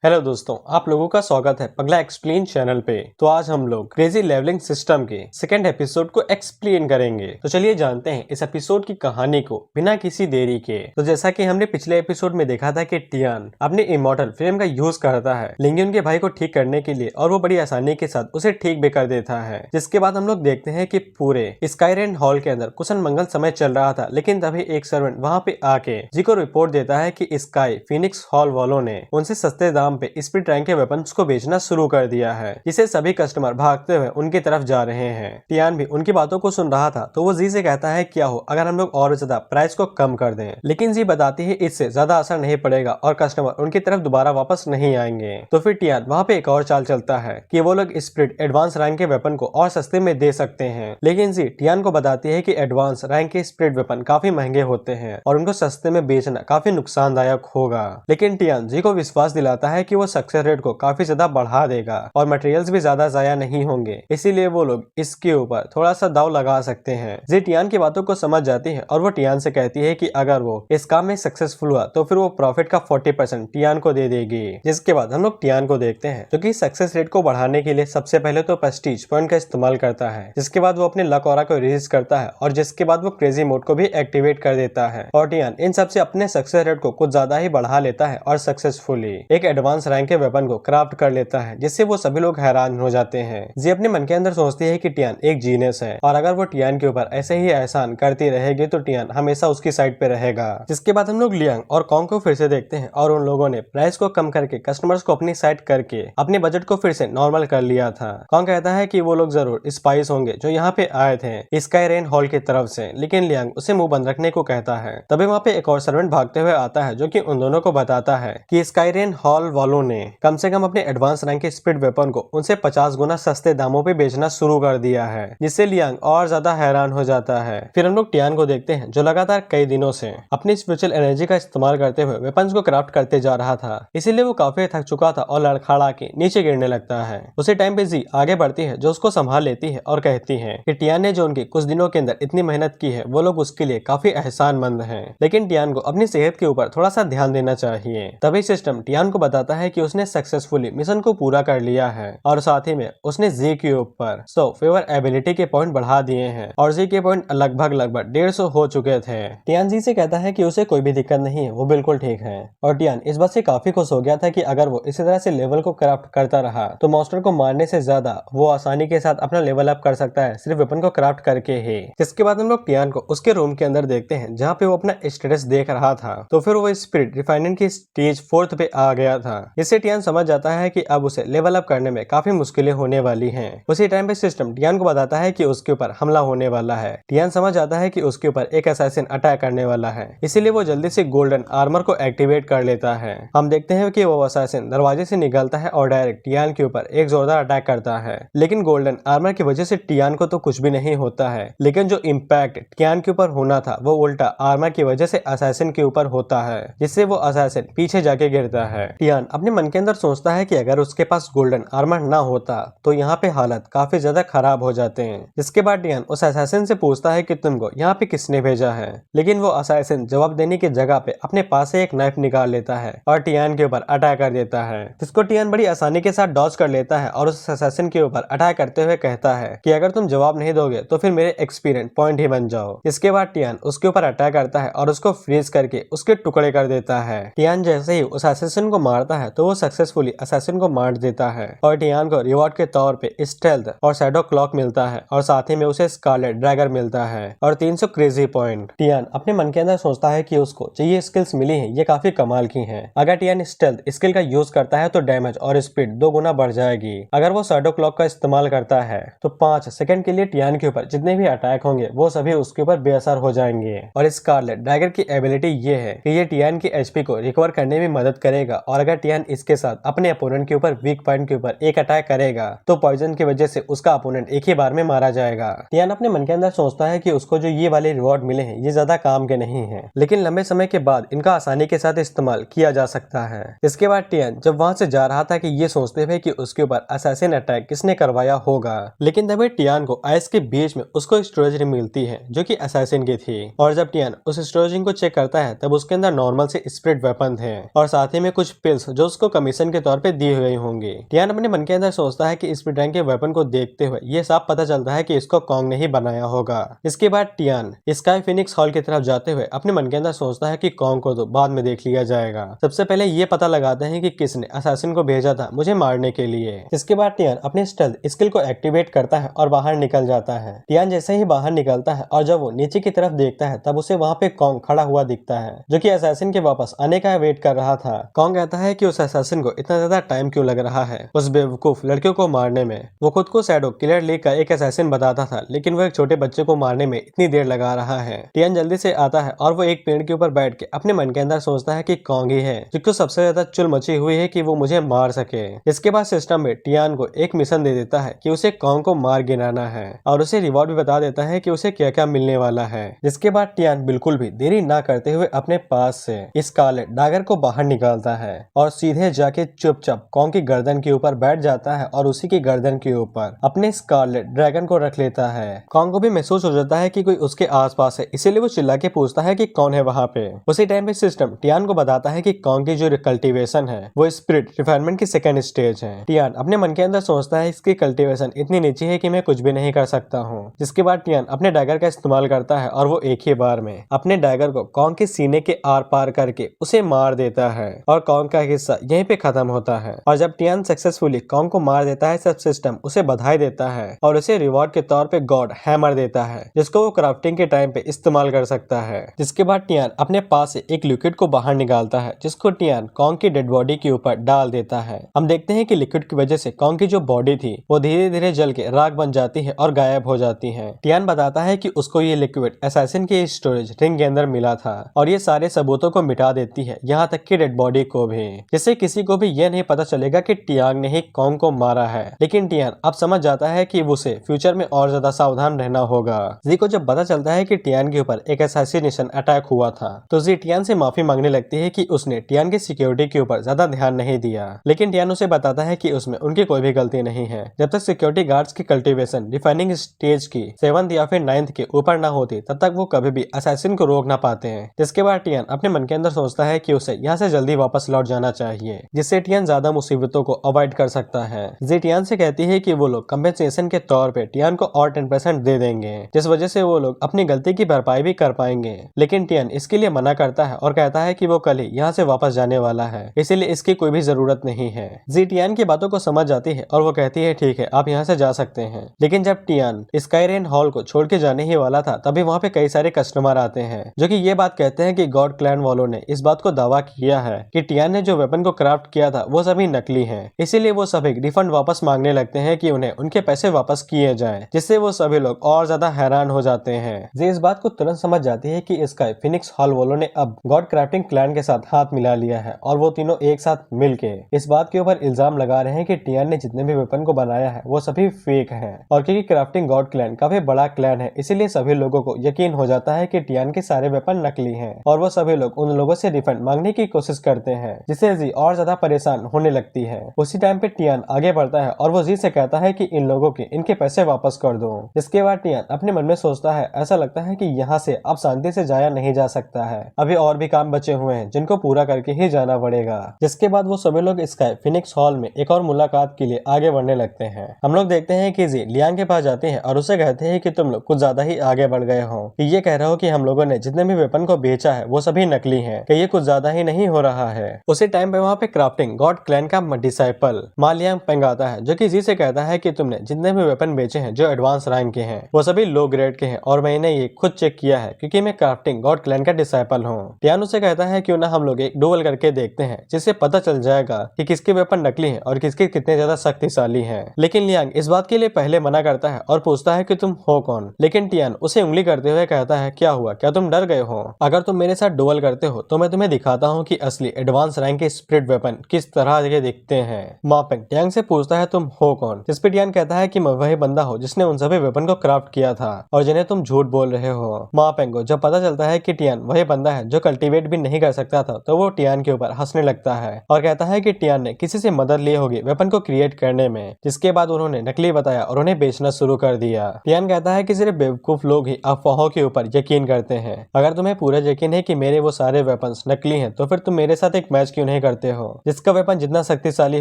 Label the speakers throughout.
Speaker 1: Hello दोस्तों, आप लोगों का स्वागत है पगला एक्सप्लेन चैनल पे। तो आज हम लोग क्रेजी लेवलिंग सिस्टम के सेकंड एपिसोड को एक्सप्लेन करेंगे। तो चलिए जानते हैं इस एपिसोड की कहानी को बिना किसी देरी के। तो जैसा कि हमने पिछले एपिसोड में देखा था कि टियान अपने इमॉर्टल फ्रेम का यूज करता है लिंगियन के भाई को ठीक करने के लिए, और वो बड़ी आसानी के साथ उसे ठीक भी कर देता है। जिसके बाद हम लोग देखते हैं कि पूरे स्काईरेन हॉल के अंदर कुशन मंगल समय चल रहा था, लेकिन तभी एक सर्वेंट वहाँ पे आके जी को रिपोर्ट देता है कि स्काई फिनिक्स हॉल वालों ने उनसे सस्ते दाम पे स्पीड रैंक के वेपन्स को बेचना शुरू कर दिया है, जिसे सभी कस्टमर भागते हुए उनकी तरफ जा रहे हैं। टियान भी उनकी बातों को सुन रहा था, तो वो जी से कहता है क्या हो अगर हम लोग और ज्यादा प्राइस को कम कर दें, लेकिन जी बताती है इससे ज्यादा असर नहीं पड़ेगा और कस्टमर उनकी तरफ दोबारा वापस नहीं आएंगे। तो फिर टियान वहाँ पे एक और चाल चलता है कि वो लोग स्पीड एडवांस रैंक के वेपन को और सस्ते में दे सकते हैं, लेकिन जी टियान को बताती है कि एडवांस रैंक के स्पीड वेपन काफी महंगे होते हैं और उनको सस्ते में बेचना काफी नुकसानदायक होगा। लेकिन टियान जी को विश्वास दिलाता है कि वो सक्सेस रेट को काफी ज्यादा बढ़ा देगा और मटेरियल्स भी ज्यादा जाया नहीं होंगे, इसीलिए वो लोग इसके ऊपर थोड़ा सा दाव लगा सकते हैं। जी टियान की बातों को समझ जाती है और वो टियान से कहती है कि अगर वो इस काम में सक्सेसफुल हुआ तो फिर वो प्रॉफिट का 40% टियान को दे देगी। जिसके बाद हम लोग टियान को देखते हैं जो कि सक्सेस रेट को बढ़ाने के लिए सबसे पहले तो प्रेस्टीज पॉइंट का इस्तेमाल करता है, जिसके बाद वो अपने लक ऑरा को रिलीज करता है और जिसके बाद वो क्रेजी मोड को भी एक्टिवेट कर देता है। और टियान इन सबसे अपने सक्सेस रेट को कुछ ज्यादा ही बढ़ा लेता है और सक्सेसफुली एक एडवांस रैंक के वेपन को क्राफ्ट कर लेता है, जिससे वो सभी लोग हैरान हो जाते हैं। जी अपने मन के अंदर सोचती है कि टियान एक जीनियस है और अगर वो टियान के ऊपर ऐसे ही एहसान करती रहेगी तो टियान हमेशा उसकी साइड पे रहेगा। जिसके बाद हम लोग लियांग और कॉन्ग को फिर से देखते हैं और उन लोगों ने प्राइस को कम करके कस्टमर्स को अपनी साइड करके अपने बजट को फिर से नॉर्मल कर लिया था। कॉन्ग कहता है कि वो लोग जरूर स्पाइस होंगे जो यहाँ पे आए थे स्काईरेन हॉल की तरफ से, लेकिन लियांग उसे मुंह बंद रखने को कहता है। तभी वहाँ पे एक और सर्वेंट भागते हुए आता है जो कि उन दोनों को बताता है कि स्काईरेन हॉल वालों ने कम से कम अपने एडवांस रैंक के स्पीड वेपन को उनसे 50 गुना सस्ते दामों पे बेचना शुरू कर दिया है, जिससे लियांग और ज्यादा हैरान हो जाता है। फिर हम लोग टियान को देखते हैं जो लगातार कई दिनों से अपनी स्पिरिचुअल एनर्जी का इस्तेमाल करते हुए वेपन्स को क्राफ्ट करते जा रहा था, इसीलिए वो काफी थक चुका था और लड़खड़ा के नीचे गिरने लगता है। उसी टाइम पे जी आगे बढ़ती है जो उसको संभाल लेती है और कहती है कि टियान ने जो उनकी कुछ दिनों के अंदर इतनी मेहनत की है वो लोग उसके लिए काफी एहसानमंद हैं, लेकिन टियान को अपनी सेहत के ऊपर थोड़ा सा ध्यान देना चाहिए। तभी सिस्टम टियान को बताता है कि उसने सक्सेसफुली मिशन को पूरा कर लिया है और साथ ही में उसने जी के ऊपर 100 फेवर एबिलिटी के पॉइंट बढ़ा दिए हैं और जी के पॉइंट लगभग 150 हो चुके थे। टियान जी से कहता है कि उसे कोई भी दिक्कत नहीं है, वो बिल्कुल ठीक है। और टियान इस बात से काफी खुश हो गया था कि अगर वो इसी तरह से लेवल को क्राफ्ट करता रहा तो मॉन्स्टर को मारने से ज्यादा वो आसानी के साथ अपना लेवल अप कर सकता है सिर्फ वेपन को क्राफ्ट करके ही। जिसके बाद हम लोग टियान को उसके रूम के अंदर देखते हैं जहाँ पे वो अपना स्टेटस देख रहा था। तो फिर वो स्पिरिट रिफाइनमेंट की स्टेज 4 पे आ गया था। इससे टियान समझ जाता है कि अब उसे लेवल अप करने में काफी मुश्किलें होने वाली हैं। उसी टाइम पे सिस्टम टियान को बताता है कि उसके ऊपर हमला होने वाला है। टियान समझ जाता है कि उसके ऊपर एक असैसिन अटैक करने वाला है, इसीलिए वो जल्दी से गोल्डन आर्मर को एक्टिवेट कर लेता है। हम देखते हैं कि वो असैसिन दरवाजे से निकलता है और डायरेक्ट टियान के ऊपर एक जोरदार अटैक करता है, लेकिन गोल्डन आर्मर की वजह से टियान को तो कुछ भी नहीं होता है, लेकिन जो इम्पैक्ट टियान के ऊपर होना था वो उल्टा आर्मर की वजह से असैसिन के ऊपर होता है, जिससे वो असैसिन पीछे जाके गिरता है। टियान अपने मन के अंदर सोचता है कि अगर उसके पास गोल्डन आर्मर ना होता तो यहाँ पे हालत काफी ज्यादा खराब हो जाते हैं। जिसके बाद टियान उस असैसिन से पूछता है कि तुमको यहाँ पे किसने भेजा है, लेकिन वो असैसिन जवाब देने की जगह पे अपने पास से एक नाइफ निकाल लेता है और टियान के ऊपर अटैक कर देता है, जिसको टियान बड़ी आसानी के साथ डॉज कर लेता है और उस असैसिन के ऊपर अटैक करते हुए कहता है कि अगर तुम जवाब नहीं दोगे तो फिर मेरे एक्सपीरियंस पॉइंट ही बन जाओ। इसके बाद टियान उसके ऊपर अटैक करता है और उसको फ्रीज करके उसके टुकड़े कर देता है। टियान जैसे ही उस असैसिन को मारता है तो वो सक्सेसफुली असैसिन को मार देता है और टियान को रिवॉर्ड के तौर पे स्टेल्थ और शैडो क्लॉक मिलता है और साथ ही में उसे स्कारलेट ड्रैगर मिलता है और 300 क्रेजी पॉइंट। टियान अपने मन के अंदर सोचता है कि उसको जो ये स्किल्स मिली हैं ये काफी कमाल की हैं। अगर टियान स्टेल्थ स्किल का यूज करता है तो डैमेज और स्पीड 2 गुना बढ़ जाएगी। अगर वो शैडो क्लॉक का इस्तेमाल करता है तो 5 सेकंड के लिए टियान के ऊपर जितने भी अटैक होंगे वो सभी उसके ऊपर बेअसर हो जाएंगे। और स्कारलेट ड्रैगर की एबिलिटी ये है कि ये टियान की एचपी को रिकवर करने में मदद करेगा और अगर टियान इसके साथ अपने अपोनेंट के ऊपर वीक पॉइंट के ऊपर एक अटैक करेगा तो पॉइजन की वजह से उसका अपोनेंट एक ही बार में मारा जाएगा। टियान अपने मन के अंदर सोचता है कि उसको जो ये वाले रिवॉर्ड मिले हैं ये ज्यादा काम के नहीं हैं, लेकिन लंबे समय के बाद इनका आसानी के साथ इस्तेमाल किया जा सकता है। इसके बाद टियान जब वहां से जा रहा था कि ये सोचते हुए कि उसके ऊपर असैसिन अटैक किसने करवाया होगा, लेकिन तभी टियान को आइस के बीच में उसको स्टोरेज रिंग मिलती है जो कि असैसिन की थी। और जब टियान उस स्टोरेज रिंग को चेक करता है तब उसके अंदर नॉर्मल से स्पिरिट वेपन थे और साथ ही में कुछ पिल्स जो उसको कमीशन के तौर पे दी हुई होंगी। टियान अपने मन के अंदर सोचता है कि स्पीड रैंक के वेपन को देखते हुए ये साफ पता चलता है कि इसको कॉन्ग ने ही बनाया होगा। इसके बाद टियान स्काई फिनिक्स हॉल की तरफ जाते हुए अपने मन के अंदर सोचता है कि कॉन्ग को तो बाद में देख लिया जाएगा, सबसे पहले ये पता लगाते हैं कि किसने असैसिन को भेजा था मुझे मारने के लिए। इसके बाद टियान अपने स्टेल्थ स्किल को एक्टिवेट करता है और बाहर निकल जाता है। टियान जैसे ही बाहर निकलता है और जब वो नीचे की तरफ देखता है तब उसे वहाँ पे कॉन्ग खड़ा हुआ दिखता है, जो कि असैसिन के वापस आने का वेट कर रहा था। कॉन्ग कहता है कि उस असैसिन को इतना ज्यादा टाइम क्यों लग रहा है उस बेवकूफ लड़कियों को मारने में। वो खुद को शैडो किलर लीग का एक असैसिन बताता था, लेकिन वो एक छोटे बच्चे को मारने में इतनी देर लगा रहा है। टियान जल्दी से आता है और वो एक पेड़ के ऊपर बैठ के अपने मन के अंदर सोचता है कि कॉन्ग ही है जिसको सबसे ज्यादा चुल मची हुई है कि वो मुझे मार सके। इसके बाद सिस्टम में टियान को एक मिशन दे देता है कि उसे कॉन्ग को मार गिराना है और उसे रिवॉर्ड भी बता देता है कि उसे क्या क्या मिलने वाला है। जिसके बाद टियान बिल्कुल भी देरी ना करते हुए अपने पास से स्कारलेट डैगर को बाहर निकालता है और सीधे जाके चुपचाप कॉन्ग की गर्दन के ऊपर बैठ जाता है और उसी की गर्दन के ऊपर अपने स्कारलेट ड्रैगन को रख लेता है। कॉन्ग को भी महसूस हो जाता है कि कोई उसके आसपास है, इसीलिए वो चिल्ला के पूछता है कि कौन है वहाँ पे। उसी टाइम पे सिस्टम टियान को बताता है कि कॉन्ग की जो कल्टीवेशन है वो स्पिरिट रिफाइनमेंट की सेकंड स्टेज है। टियान अपने मन के अंदर सोचता है इसकी कल्टीवेशन इतनी नीचे है कि मैं कुछ भी नहीं कर सकता हूँ। जिसके बाद टियान अपने डैगर का इस्तेमाल करता है और वो एक ही बार में अपने डैगर को कॉन्ग के सीने के आर पार करके उसे मार देता है और कॉन्ग का हिस्सा यहीं पे खत्म होता है। और जब टियान सक्सेसफुली कॉन्ग को मार देता है सब सिस्टम उसे बधाई देता है और उसे रिवॉर्ड के तौर पे गॉड हैमर देता है जिसको वो क्राफ्टिंग के टाइम पे इस्तेमाल कर सकता है। जिसके बाद टियान अपने पास से एक लिक्विड को बाहर निकालता है जिसको टियान कॉन्ग की डेड बॉडी के ऊपर डाल देता है। हम देखते हैं कि लिक्विड की वजह से कॉन्ग की जो बॉडी थी वो धीरे धीरे जल के राख बन जाती है और गायब हो जाती है। टियान बताता है कि उसको ये लिक्विड असैसिन के स्टोरेज रिंग के अंदर मिला था और ये सारे सबूतों को मिटा देती है, यहाँ तक कि डेड बॉडी को भी, जिससे किसी को भी यह नहीं पता चलेगा कि टियांग ने ही कॉन्ग को मारा है। लेकिन टियान अब समझ जाता है कि उसे फ्यूचर में और ज्यादा सावधान रहना होगा। जी को जब पता चलता है कि टियान के ऊपर एक असैसिनेशन अटैक हुआ था तो जी टियान से माफी मांगने लगती है कि उसने टियान की सिक्योरिटी के ऊपर ज्यादा ध्यान नहीं दिया। लेकिन टियान उसे बताता है कि उसमें उनकी कोई भी गलती नहीं है। जब तक सिक्योरिटी गार्ड्स की कल्टीवेशन रिफाइनिंग स्टेज की 7th या फिर 9th के ऊपर ना होती तब तक वो कभी भी असैसिन को रोक ना पाते हैं। जिसके बाद टियान अपने मन के अंदर सोचता है कि उसे यहाँ से जल्दी वापस लौट जाना चाहिए जिससे टियान ज्यादा मुसीबतों को अवॉइड कर सकता है। जी टियान से कहती है कि वो लोग कंपेंसेशन के तौर पे टियान को और 10% दे देंगे जिस वजह से वो लोग अपनी गलती की भरपाई भी कर पाएंगे। लेकिन टियान इसके लिए मना करता है और कहता है कि वो कल ही यहाँ से वापस जाने वाला है, इसीलिए इसकी कोई भी जरूरत नहीं है। जी टियान की बातों को समझ जाती है और वो कहती है ठीक है आप यहाँ से जा सकते हैं। लेकिन जब टियान स्काईरेन हॉल को छोड़ के जाने ही वाला था तभी वहाँ पे कई सारे कस्टमर आते हैं जो कि ये बात कहते हैं कि गॉड क्लैन वालों ने इस बात को दावा किया है कि टियान ने जो वेपन को क्राफ्ट किया था वो सभी नकली हैं, इसीलिए वो सभी रिफंड वापस मांगने लगते हैं कि उन्हें उनके पैसे वापस किए जाएं, जिससे वो सभी लोग और ज्यादा हैरान हो जाते हैं। जी इस बात को तुरंत समझ जाती है कि स्काई फिनिक्स हॉल वालों ने अब गॉड क्राफ्टिंग क्लैन के साथ हाथ मिला लिया है और वो तीनों एक साथ मिलके इस बात के ऊपर इल्जाम लगा रहे हैं कि टियान ने जितने भी वेपन को बनाया है वो सभी फेक हैं। और क्योंकि क्राफ्टिंग गॉड क्लैन काफी बड़ा क्लैन है इसीलिए सभी लोगों को यकीन हो जाता है कि टियान के सारे वेपन नकली हैं और वो सभी लोग उन लोगों से रिफंड मांगने की कोशिश करते हैं, जिससे जी और ज्यादा परेशान होने लगती है। उसी टाइम पे टियान आगे बढ़ता है और वो जी से कहता है कि इन लोगों के इनके पैसे वापस कर दो। जिसके बाद टियान अपने मन में सोचता है ऐसा लगता है कि यहाँ से अब शांति से जाया नहीं जा सकता है, अभी और भी काम बचे हुए हैं जिनको पूरा करके ही जाना पड़ेगा। जिसके बाद वो सभी लोग स्काई फिनिक्स हॉल में एक और मुलाकात के लिए आगे बढ़ने लगते हैं। हम लोग देखते हैं कि जी लियांग के पास जाते हैं और उसे कहते हैं कि तुम लोग कुछ ज्यादा ही आगे बढ़ गए हो, कि ये कह रहे हो कि हम लोगों ने जितने भी वेपन को बेचा है वो सभी नकली हैं, कि ये कुछ ज्यादा ही नहीं हो रहा है। उसी टाइम पे वहाँ पे क्राफ्टिंग गॉड क्लैन का डिसाइपल मा लियांग पेंग आता है जो कि जी से कहता है कि तुमने जितने भी वेपन बेचे हैं जो एडवांस रैंक के हैं वो सभी लो ग्रेड के हैं और मैंने ये खुद चेक किया है क्योंकि मैं क्राफ्टिंग गॉड क्लैन का डिसाइपल हूँ। टियान उसे कहता है क्यों ना हम लोग एक डुएल करके देखते हैं जिससे पता चल जाएगा कि किसके वेपन नकली हैं और किसके कितने ज्यादा शक्तिशाली हैं। लेकिन लियांग इस बात के लिए पहले मना करता है और पूछता है कि तुम हो कौन। लेकिन टियान उसे उंगली करते हुए कहता है क्या हुआ, क्या तुम डर गए हो? अगर तुम मेरे साथ डुएल करते हो तो मैं तुम्हें दिखाता हूँ कि असली एडवांस रैंक के स्पिरिट वेपन किस तरह के दिखते हैं। मा पेंग टियांग से पूछता है तुम हो कौन, जिस पे टियान कहता है कि मैं वही बंदा हूँ जिसने उन सभी वेपन को क्राफ्ट किया था और जिन्हें तुम झूठ बोल रहे हो। मा पेंग को जब पता चलता है कि टियान वही बंदा है जो कल्टीवेट भी नहीं कर सकता था तो वो टियान के ऊपर हंसने लगता है और कहता है कि टियान ने किसी से मदद ली होगी वेपन को क्रिएट करने में, जिसके बाद उन्होंने नकली बताया और उन्हें बेचना शुरू कर दिया। टियान कहता है कि सिर्फ बेवकूफ लोग ही अफवाहों के ऊपर यकीन करते हैं, अगर तुम्हें पूरा यकीन है कि मेरे वो सारे वेपन्स नकली हैं तो फिर तुम मेरे साथ एक मैच क्यों नहीं करते हो। जिसका वेपन जितना शक्तिशाली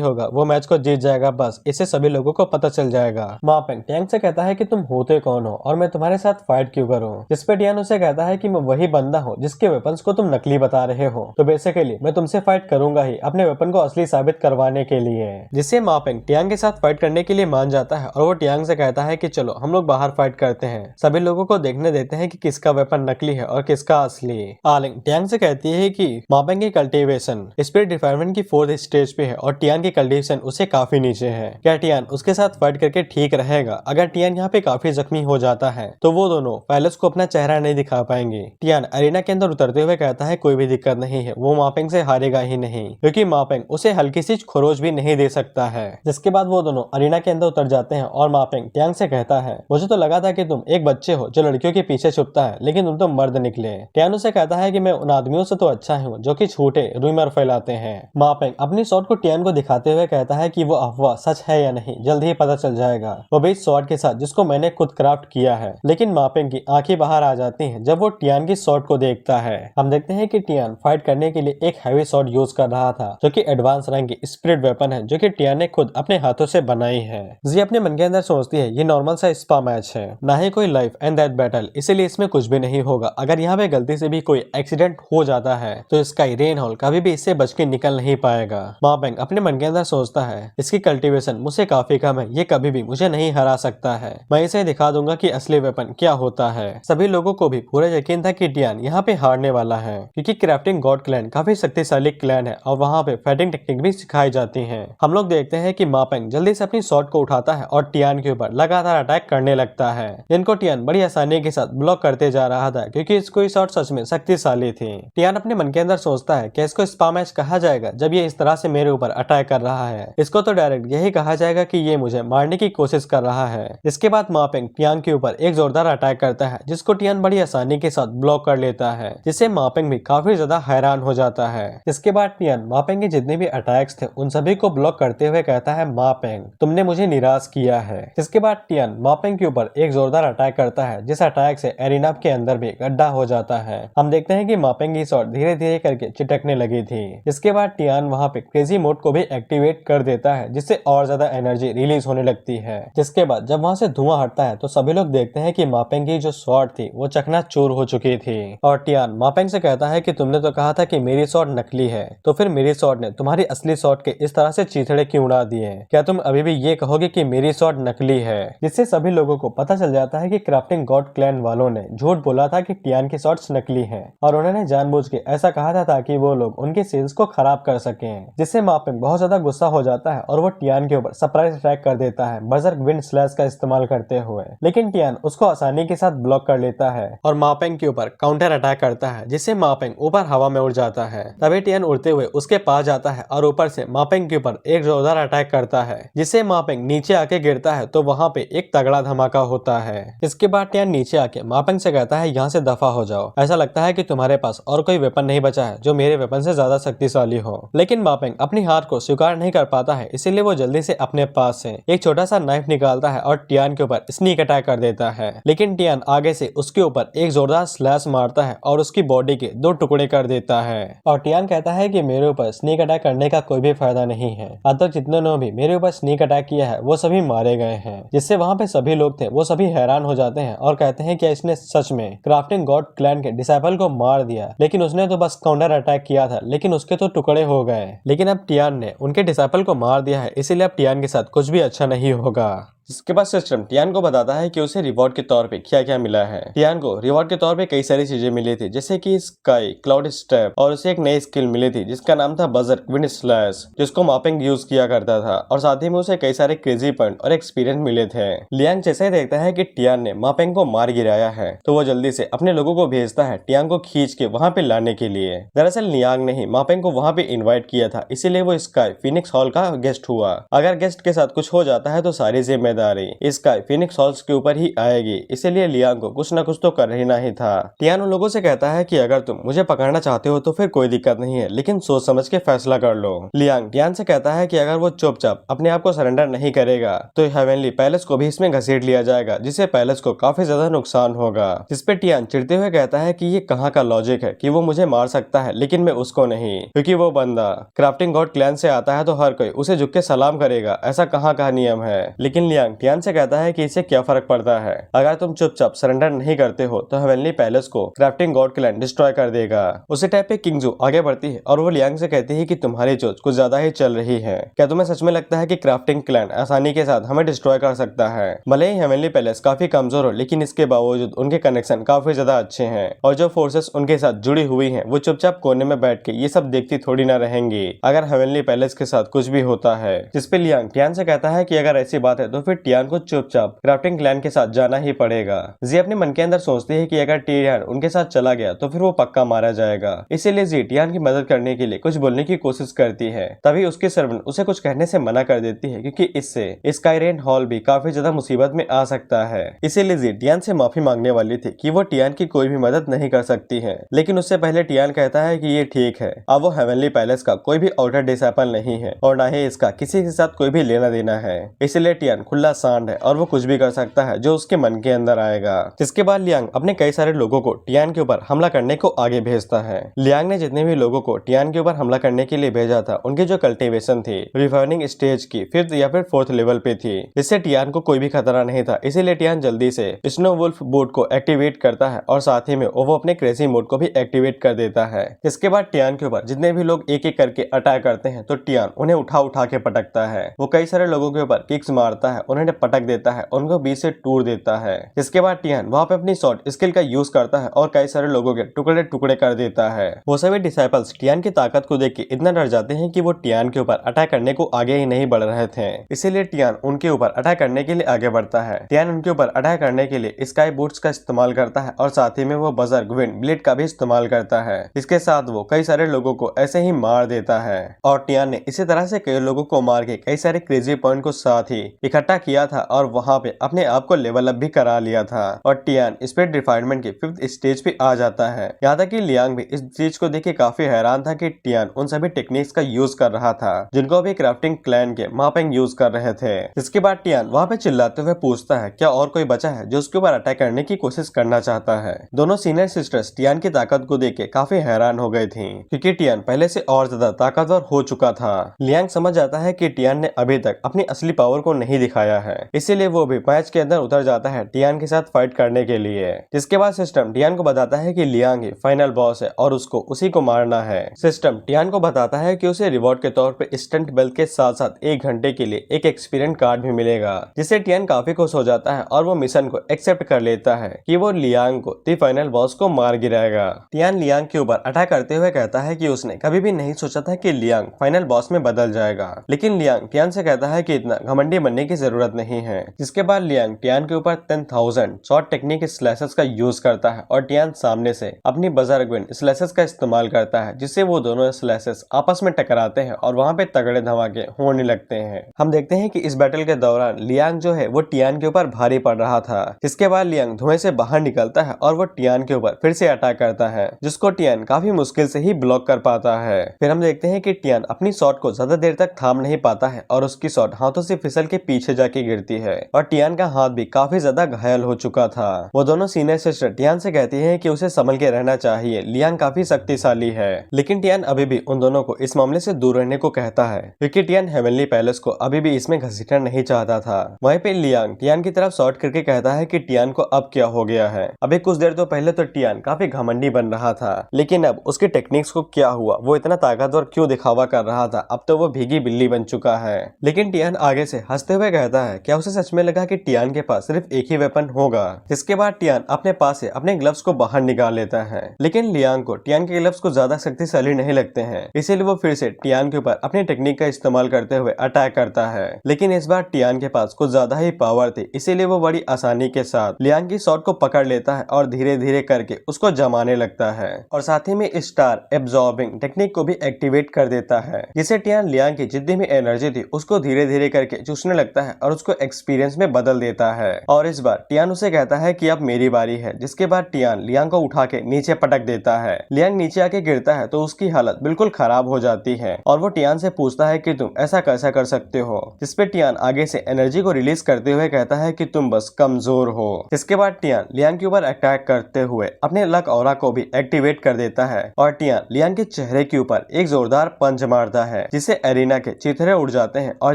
Speaker 1: होगा वो मैच को जीत जाएगा, बस इससे सभी लोगों को पता चल जाएगा। मा पेंग टियान से कहता है कि तुम होते कौन हो और मैं तुम्हारे साथ फाइट क्यों करूं। जिस पे टियान उसे कहता है कि मैं वही बंदा हूं जिसके वेपन्स को तुम नकली बता रहे हो, तो बेसिकली मैं तुमसे फाइट करूंगा ही अपने वेपन को असली साबित करवाने के लिए। जिससे मा पेंग टियांग के साथ फाइट करने के लिए मान जाता है और वो टियांग से कहता है कि चलो हम लोग बाहर फाइट करते हैं, सभी लोगों को देखने देते हैं कि किसका वेपन नकली है और किसका असली। आलिंग टियांग से कहती है कि मा पेंग की कल्टीवेशन स्पिरिट रिफाइनमेंट की 4th स्टेज पे है और टियान की कल्टीवेशन उससे काफी नीचे है। क्या टियान उसके साथ फाइट करके ठीक रहेगा? अगर टियान यहाँ पे काफी जख्मी हो जाता है तो वो दोनों पैलेस को अपना चेहरा नहीं दिखा पाएंगे। टियान अरीना के अंदर उतरते हुए कहता है कोई भी दिक्कत नहीं है, वो मा पेंग से हारेगा ही नहीं, क्योंकि मा पेंग उसे हल्की सी खरोच भी नहीं दे सकता है। जिसके बाद वो दोनों अरीना के अंदर उतर जाते हैं और मा पेंग टियांग से कहता है मुझे तो लगा था कि तुम एक बच्चे हो जो लड़कियों के पीछे छुपता है, लेकिन तुम तो मर्द निकले। टियान उसे कहता है कि मैं उन आदमियों से तो अच्छा हूँ जो कि झूठे रूमर फैलाते हैं। मा पेंग अपनी शॉट को टियान को दिखाते हुए कहता है कि वो अफवाह सच है या नहीं जल्द ही पता चल जाएगा, वो भी इस शॉट के साथ जिसको मैंने खुद क्राफ्ट किया है। लेकिन मा पेंग की आंखें बाहर आ जाती हैं जब वो टियान की शॉट को देखता है। हम देखते हैं कि टियान फाइट करने के लिए एक हैवी शॉट यूज कर रहा था जो कि एडवांस रैंक की स्पिरिट वेपन है जो कि टियान ने खुद अपने हाथों से बनाई है। जी अपने मन के अंदर सोचती है ये नॉर्मल सा स्पा मैच है, ना ही कोई लाइफ एंड डेथ बैटल, इसीलिए इसमें कुछ भी नहीं होगा। अगर यहाँ पे गलती से भी कोई एक्सीडेंट हो जाता है तो स्काई रेन हॉल कभी भी इससे बच के निकल नहीं पाएगा। मा पेंग अपने मन के अंदर सोचता है इसकी कल्टीवेशन मुझसे काफी कम है, ये कभी भी मुझे नहीं हरा सकता है, मैं इसे दिखा दूंगा कि असली वेपन क्या होता है। सभी लोगों को भी पूरा यकीन था कि टियान यहाँ पे हारने वाला है, क्योंकि क्राफ्टिंग गॉड क्लैन काफी शक्तिशाली क्लैन है और वहाँ पे फाइटिंग टेक्निक भी सिखाई जाती है। हम लोग देखते हैं कि मा पेंग जल्दी से अपनी शॉट को उठाता है और टियान के ऊपर लगातार अटैक करने लगता है, जिनको टियान बड़ी आसानी के साथ ब्लॉक करते जा रहा था क्योंकि इसको शॉट सच में शक्तिशाली थी। टियान अपने मन के अंदर सोचता है कि इसको स्पा मैच कहा जाएगा जब ये इस तरह से मेरे ऊपर अटैक कर रहा है, इसको तो डायरेक्ट यही कहा जाएगा कि ये मुझे मारने की कोशिश कर रहा है। इसके बाद मा पेंग टियान के ऊपर एक जोरदार अटैक करता है जिसको टियान बड़ी आसानी के साथ ब्लॉक कर लेता है, जिससे मा पेंग भी काफी ज्यादा हैरान हो जाता है। इसके बाद टियान मा पेंग के जितने भी अटैक्स थे उन सभी को ब्लॉक करते हुए कहता है मा पेंग तुमने मुझे निराश किया है। इसके बाद टियान मा पेंग के ऊपर एक जोरदार अटैक करता है जिस अटैक से एरिना के अंदर भी गड्ढा हो जाता है। हम देखते हैं कि मा पेंग की शॉट धीरे धीरे करके चिटकने लगी थी। इसके बाद टियान वहाँ पे क्रेजी मोड को भी एक्टिवेट कर देता है जिससे और ज्यादा एनर्जी रिलीज होने लगती है। जिसके बाद जब वहाँ से धुआं हटता है तो सभी लोग देखते हैं कि मा पेंग की जो शॉट थी वो चकनाचूर हो चुकी थी और टियान मा पेंग से कहता है कि तुमने तो कहा था कि मेरी शॉट नकली है, तो फिर मेरी शॉट ने तुम्हारी असली शॉट के इस तरह से चीथड़े क्यों उड़ा दिए? क्या तुम अभी भी ये कहोगे कि मेरी शॉट नकली है? जिससे सभी लोगों को पता चल जाता है कि क्राफ्टिंग गॉड क्लैन वालों ने झूठ बोला था कि टियान की शॉट्स नकली हैं और उन्होंने जानबूझ के ऐसा कहा था ताकि वो लोग उनके सेल्स को खराब कर सकें। जिससे मा पेंग बहुत ज्यादा गुस्सा हो जाता है और वो टियान के ऊपर सरप्राइज अटैक कर देता है बर्जर्क विंड स्लैश का इस्तेमाल करते हुए, लेकिन टियान उसको आसानी के साथ ब्लॉक कर लेता है और मा पेंग के ऊपर काउंटर अटैक करता है जिससे मा पेंग ऊपर हवा में उड़ जाता है। तभी टियान उड़ते हुए उसके पास जाता है और ऊपर से मा पेंग के ऊपर एक जोरदार अटैक करता है जिससे मा पेंग नीचे आके गिरता है तो वहाँ पे एक तगड़ा धमाका होता है। इसके बाद टियान नीचे आके मा पेंग से कहता है यहाँ से दफा हो जाओ, ऐसा लगता है कि तुम्हारे पास और कोई वेपन नहीं बचा है जो मेरे वेपन से ज्यादा शक्तिशाली हो। लेकिन मा पेंग अपनी हार को स्वीकार नहीं कर पाता है, इसीलिए वो जल्दी से अपने पास से एक छोटा सा नाइफ निकालता है और टियान के ऊपर स्नीक अटैक कर देता है। लेकिन टियान आगे से उसके ऊपर एक जोरदार स्लैश मारता है और उसकी बॉडी के 2 टुकड़े कर देता है और टियान कहता है कि मेरे ऊपर स्नीक अटैक करने का कोई भी फायदा नहीं है, अब तक जितने लोग भी मेरे ऊपर स्नीक अटैक किया है वो सभी मारे गए हैं। जिससे वहाँ पे सभी लोग थे वो सभी हैरान हो जाते हैं और कहते हैं कि इसने सच में क्राफ्टिंग गॉड क्लैन के डिसाइपल को मार दिया, लेकिन उसने तो बस काउंटर अटैक किया था, लेकिन उसके तो टुकड़े हो गए। लेकिन अब टियान ने उनके डिसाइपल को मार दिया है, इसीलिए अब टियान के साथ कुछ भी अच्छा नहीं होगा। इसके बाद सिस्टम टियान को बताता है कि उसे रिवॉर्ड के तौर पे क्या क्या मिला है। टियान को रिवॉर्ड के तौर पे कई सारी चीजें मिली थी, जैसे कि स्काई क्लाउड स्टेप और उसे एक नई स्किल मिली थी जिसका नाम था बजर विंड स्लैश, जिसको मा पेंग यूज किया करता था और साथ ही में उसे कई सारे क्रेजी पॉइंट और एक्सपीरियंस मिले थे। लियांग जैसे ही देखता है कि टियान ने मा पेंग को मार गिराया है तो वो जल्दी से अपने लोगों को भेजता है टियान को खींच के वहाँ पे लाने के लिए। दरअसल लियांग ने ही मा पेंग को वहाँ पे इन्वाइट किया था, इसीलिए वो स्काई फिनिक्स हॉल का गेस्ट हुआ। अगर गेस्ट के साथ कुछ हो जाता है तो सारी जिम्मेदारी जिम्मेदारी स्काई फिनिक्स हॉल्स के ऊपर ही आएगी, इसीलिए लियांग को कुछ न कुछ तो करना ही था। टियान उन लोगों से कहता है कि अगर तुम मुझे पकड़ना चाहते हो तो फिर कोई दिक्कत नहीं है, लेकिन सोच समझ के फैसला कर लो। लियांग टियान से कहता है कि अगर वो चुपचाप अपने आप को सरेंडर नहीं करेगा तो हेवनली पैलेस को भी इसमें घसीट लिया जाएगा, जिससे पैलेस को काफी ज्यादा नुकसान होगा। जिसपे टियान चिढ़ते हुए कहता है कि ये कहाँ का लॉजिक है कि वो मुझे मार सकता है लेकिन मैं उसको नहीं, क्योंकि वो बंदा क्राफ्टिंग गॉड क्लैन से आता है तो हर कोई उसे झुक के सलाम करेगा, ऐसा कहाँ का नियम है। लेकिन लियांग टियान से कहता है कि इससे क्या फर्क पड़ता है, अगर तुम चुपचाप सरेंडर नहीं करते हो तो हेवनली पैलेस को क्राफ्टिंग गॉड क्लैन डिस्ट्रॉय कर देगा। उसी टाइप पे किंगजू आगे बढ़ती है और वो लियांग से कहती है कि तुम्हारी सोच कुछ ज्यादा ही चल रही है। क्या तुम्हें सच में लगता है कि क्राफ्टिंग क्लैन आसानी के साथ हमें डिस्ट्रॉय कर सकता है? भले ही हेवनली पैलेस काफी कमजोर हो, लेकिन इसके बावजूद उनके कनेक्शन काफी ज्यादा अच्छे हैं और जो फोर्सेस उनके साथ जुड़ी हुई हैं वो चुपचाप कोने में बैठ के ये सब देखती थोड़ी ना रहेंगी अगर हेवनली पैलेस के साथ कुछ भी होता है। जिसपे लियांग टियान से कहता है कि अगर ऐसी बात है तो फिर टियान को चुपचाप क्राफ्टिंग क्लैन के साथ जाना ही पड़ेगा। जी अपने मन के अंदर सोचती है कि अगर टियान उनके साथ चला गया तो फिर वो पक्का मारा जाएगा, इसीलिए जी टियान की मदद करने के लिए कुछ बोलने की कोशिश करती है। तभी उसके सर्वेंट उसे कुछ कहने से मना कर देती है, क्योंकि इससे स्काईरेन हॉल भी काफी ज्यादा मुसीबत में आ सकता है। इसीलिए जी टियान से माफी मांगने वाली थी कि वो टियान की कोई भी मदद नहीं कर सकती है, लेकिन उससे पहले टियान कहता है कि ये ठीक है, अब वो हेवनली पैलेस का कोई भी आउटर डिसाइपल नहीं है और ना ही इसका किसी के साथ कोई भी लेना देना है। इसलिए टियान खुला सांड है और वो कुछ भी कर सकता है जो उसके मन के अंदर आएगा। जिसके बाद लियांग अपने कई सारे लोगों को टियान के ऊपर हमला करने को आगे भेजता है। लियांग ने जितने भी लोगों को टियान के ऊपर हमला करने के लिए भेजा था उनकी जो कल्टीवेशन थी रिफाइनिंग स्टेज की 5th या फिर 4th लेवल पे थी, इससे टियान को कोई भी खतरा नहीं था। इसीलिए टियान जल्दी से स्नो वुल्फ बोट को एक्टिवेट करता है और साथ ही में वो अपने क्रेजी मोड को भी एक्टिवेट कर देता है। इसके बाद टियान के ऊपर जितने भी लोग एक एक करके अटैक करते हैं तो टियान उन्हें उठा उठा के पटकता है। वो कई सारे लोगों के ऊपर किक्स मारता है, उन्हें पटक देता है, उनको बीच से टूर देता है। इसके बाद टियान वहाँ पे अपनी शॉर्ट स्किल का यूज करता है और कई सारे लोगों के टुकड़े टुकड़े कर देता है। वो सभी डिसाइपल्स टियान की ताकत को देख के इतना डर जाते हैं कि वो टियान के ऊपर अटैक करने को आगे ही नहीं बढ़ रहे थे। इसीलिए टियान उनके ऊपर अटैक करने के लिए आगे बढ़ता है। टियान उनके ऊपर अटैक करने के लिए स्काई बूट्स का इस्तेमाल करता है और साथ ही में वो बजर्ग विंड ब्लेड का भी इस्तेमाल करता है। इसके साथ वो कई सारे लोगों को ऐसे ही मार देता है और टियान ने इसी तरह से कई लोगों को मार के कई सारे क्रेजी पॉइंट को साथ ही इकट्ठा किया था और वहाँ पे अपने आप को लेवल अप भी करा लिया था। और टियान स्पिरिट रिफाइनमेंट की 5th स्टेज पे आ जाता है। यहाँ तक कि लियांग भी इस चीज को देख के काफी हैरान था कि टियान उन सभी टेक्निक्स का यूज कर रहा था जिनको अभी क्राफ्टिंग क्लैन के मापिंग यूज कर रहे थे। इसके बाद टियान वहाँ पे चिल्लाते हुए पूछता है क्या और कोई बचा है जो उसके ऊपर अटैक करने की कोशिश करना चाहता है। दोनों सीनियर सिस्टर्स टियान की ताकत को देख के काफी हैरान हो गई थी, क्योंकि टियान पहले से और ज्यादा ताकतवर हो चुका था। लियांग समझ जाता है कि टियान ने अभी तक अपनी असली पावर को नहीं दिखाया है, इसीलिए वो भी मैच के अंदर उतर जाता है टियान के साथ फाइट करने के लिए। जिसके बाद सिस्टम टियान को बताता है कि लियांग ही फाइनल बॉस है और उसको उसी को मारना है। सिस्टम टियान को बताता है कि उसे रिवॉर्ड के तौर पे स्टंट बेल्ट के साथ साथ 1 घंटे के लिए एक एक्सपीरियंस कार्ड भी मिलेगा, जिससे टियान काफी खुश हो जाता है और वो मिशन को एक्सेप्ट कर लेता है कि वो लियांग को दी फाइनल बॉस को मार गिराएगा। टियान लियांग के ऊपर अटैक करते हुए कहता है कि उसने कभी भी नहीं सोचा था कि लियांग फाइनल बॉस में बदल जाएगा, लेकिन लियांग टियान से कहता है कि इतना घमंडी बनने की जरूरत नहीं है। जिसके बाद लियांग टियान के ऊपर 10,000 शॉर्ट टेक्निक स्लैशेस का यूज करता है और टियान सामने से अपनी बजर्ग विंड स्लैशेस का इस्तेमाल करता है, जिससे वो दोनों स्लैशेस आपस में टकराते हैं और वहाँ पे तगड़े धमाके होने लगते हैं। हम देखते हैं कि इस बैटल के दौरान लियांग जो है वो टियान के ऊपर भारी पड़ रहा था। जिसके बाद लियांग धुएं से बाहर निकलता है और वो टियान के ऊपर फिर से अटैक करता है, जिसको टियान काफी मुश्किल से ही ब्लॉक कर पाता है। फिर हम देखते हैं कि टियान अपनी शॉट को ज्यादा देर तक थाम नहीं पाता है और उसकी शॉट हाथों से फिसल के पीछे जाके गिरती है और टियान का हाथ भी काफी ज्यादा घायल हो चुका था। वो दोनों सीनियर सिस्टर टियान से कहती है कि उसे संभल के रहना चाहिए, लियांग काफी शक्तिशाली है। लेकिन टियान अभी भी उन दोनों को इस मामले से दूर रहने को कहता है, क्योंकि टियान हेवनली पैलेस को अभी भी इसमें घसीटना नहीं चाहता था। वहीं पे लियांग टियान की तरफ शॉट करके कहता है कि टियान को अब क्या हो गया है। अभी कुछ देर तो पहले तो टियान काफी घमंडी बन रहा था, लेकिन अब उसके टेक्निक्स को क्या हुआ, वो इतना ताकतवर क्यों दिखावा कर रहा था, अब तो वो भीगी बिल्ली बन चुका है। लेकिन टियान आगे से हंसते हुए कहता है क्या उसे सच में लगा कि टियान के पास सिर्फ एक ही वेपन होगा। जिसके बाद टियान अपने पास से अपने ग्लव्स को बाहर निकाल लेता है, लेकिन लियांग को टियान के ग्लव्स को ज्यादा शक्तिशाली नहीं लगते हैं, इसीलिए वो फिर से टियान के ऊपर अपनी टेक्निक का इस्तेमाल करते हुए अटैक करता है। लेकिन इस बार टियान के पास कुछ ज्यादा ही पावर थी, इसीलिए वो बड़ी आसानी के साथ लियांग की शॉट को पकड़ लेता है और धीरे धीरे करके उसको जमाने लगता है और साथ ही में स्टार एब्जॉर्बिंग टेक्निक को भी एक्टिवेट कर देता है, जिससे टियान लियांग की जितनी भी एनर्जी थी उसको धीरे धीरे करके चूसने लगता है और उसको एक्सपीरियंस में बदल देता है। और इस बार टियान उसे कहता है कि अब मेरी बारी है, जिसके बाद टियान लियांग को उठा के नीचे पटक देता है। लियांग नीचे आके गिरता है तो उसकी हालत बिल्कुल खराब हो जाती है और वो टियान से पूछता है कि तुम ऐसा कैसा कर सकते हो, जिसपे टियान आगे से एनर्जी को रिलीज करते हुए कहता है कि तुम बस कमजोर हो। इसके बाद टियान लियांग के ऊपर अटैक करते हुए अपने लक ऑरा को भी एक्टिवेट कर देता है और टियान लियांग के चेहरे के ऊपर एक जोरदार पंच मारता है, जिससे एरिना के चिथड़े उड़ जाते हैं। और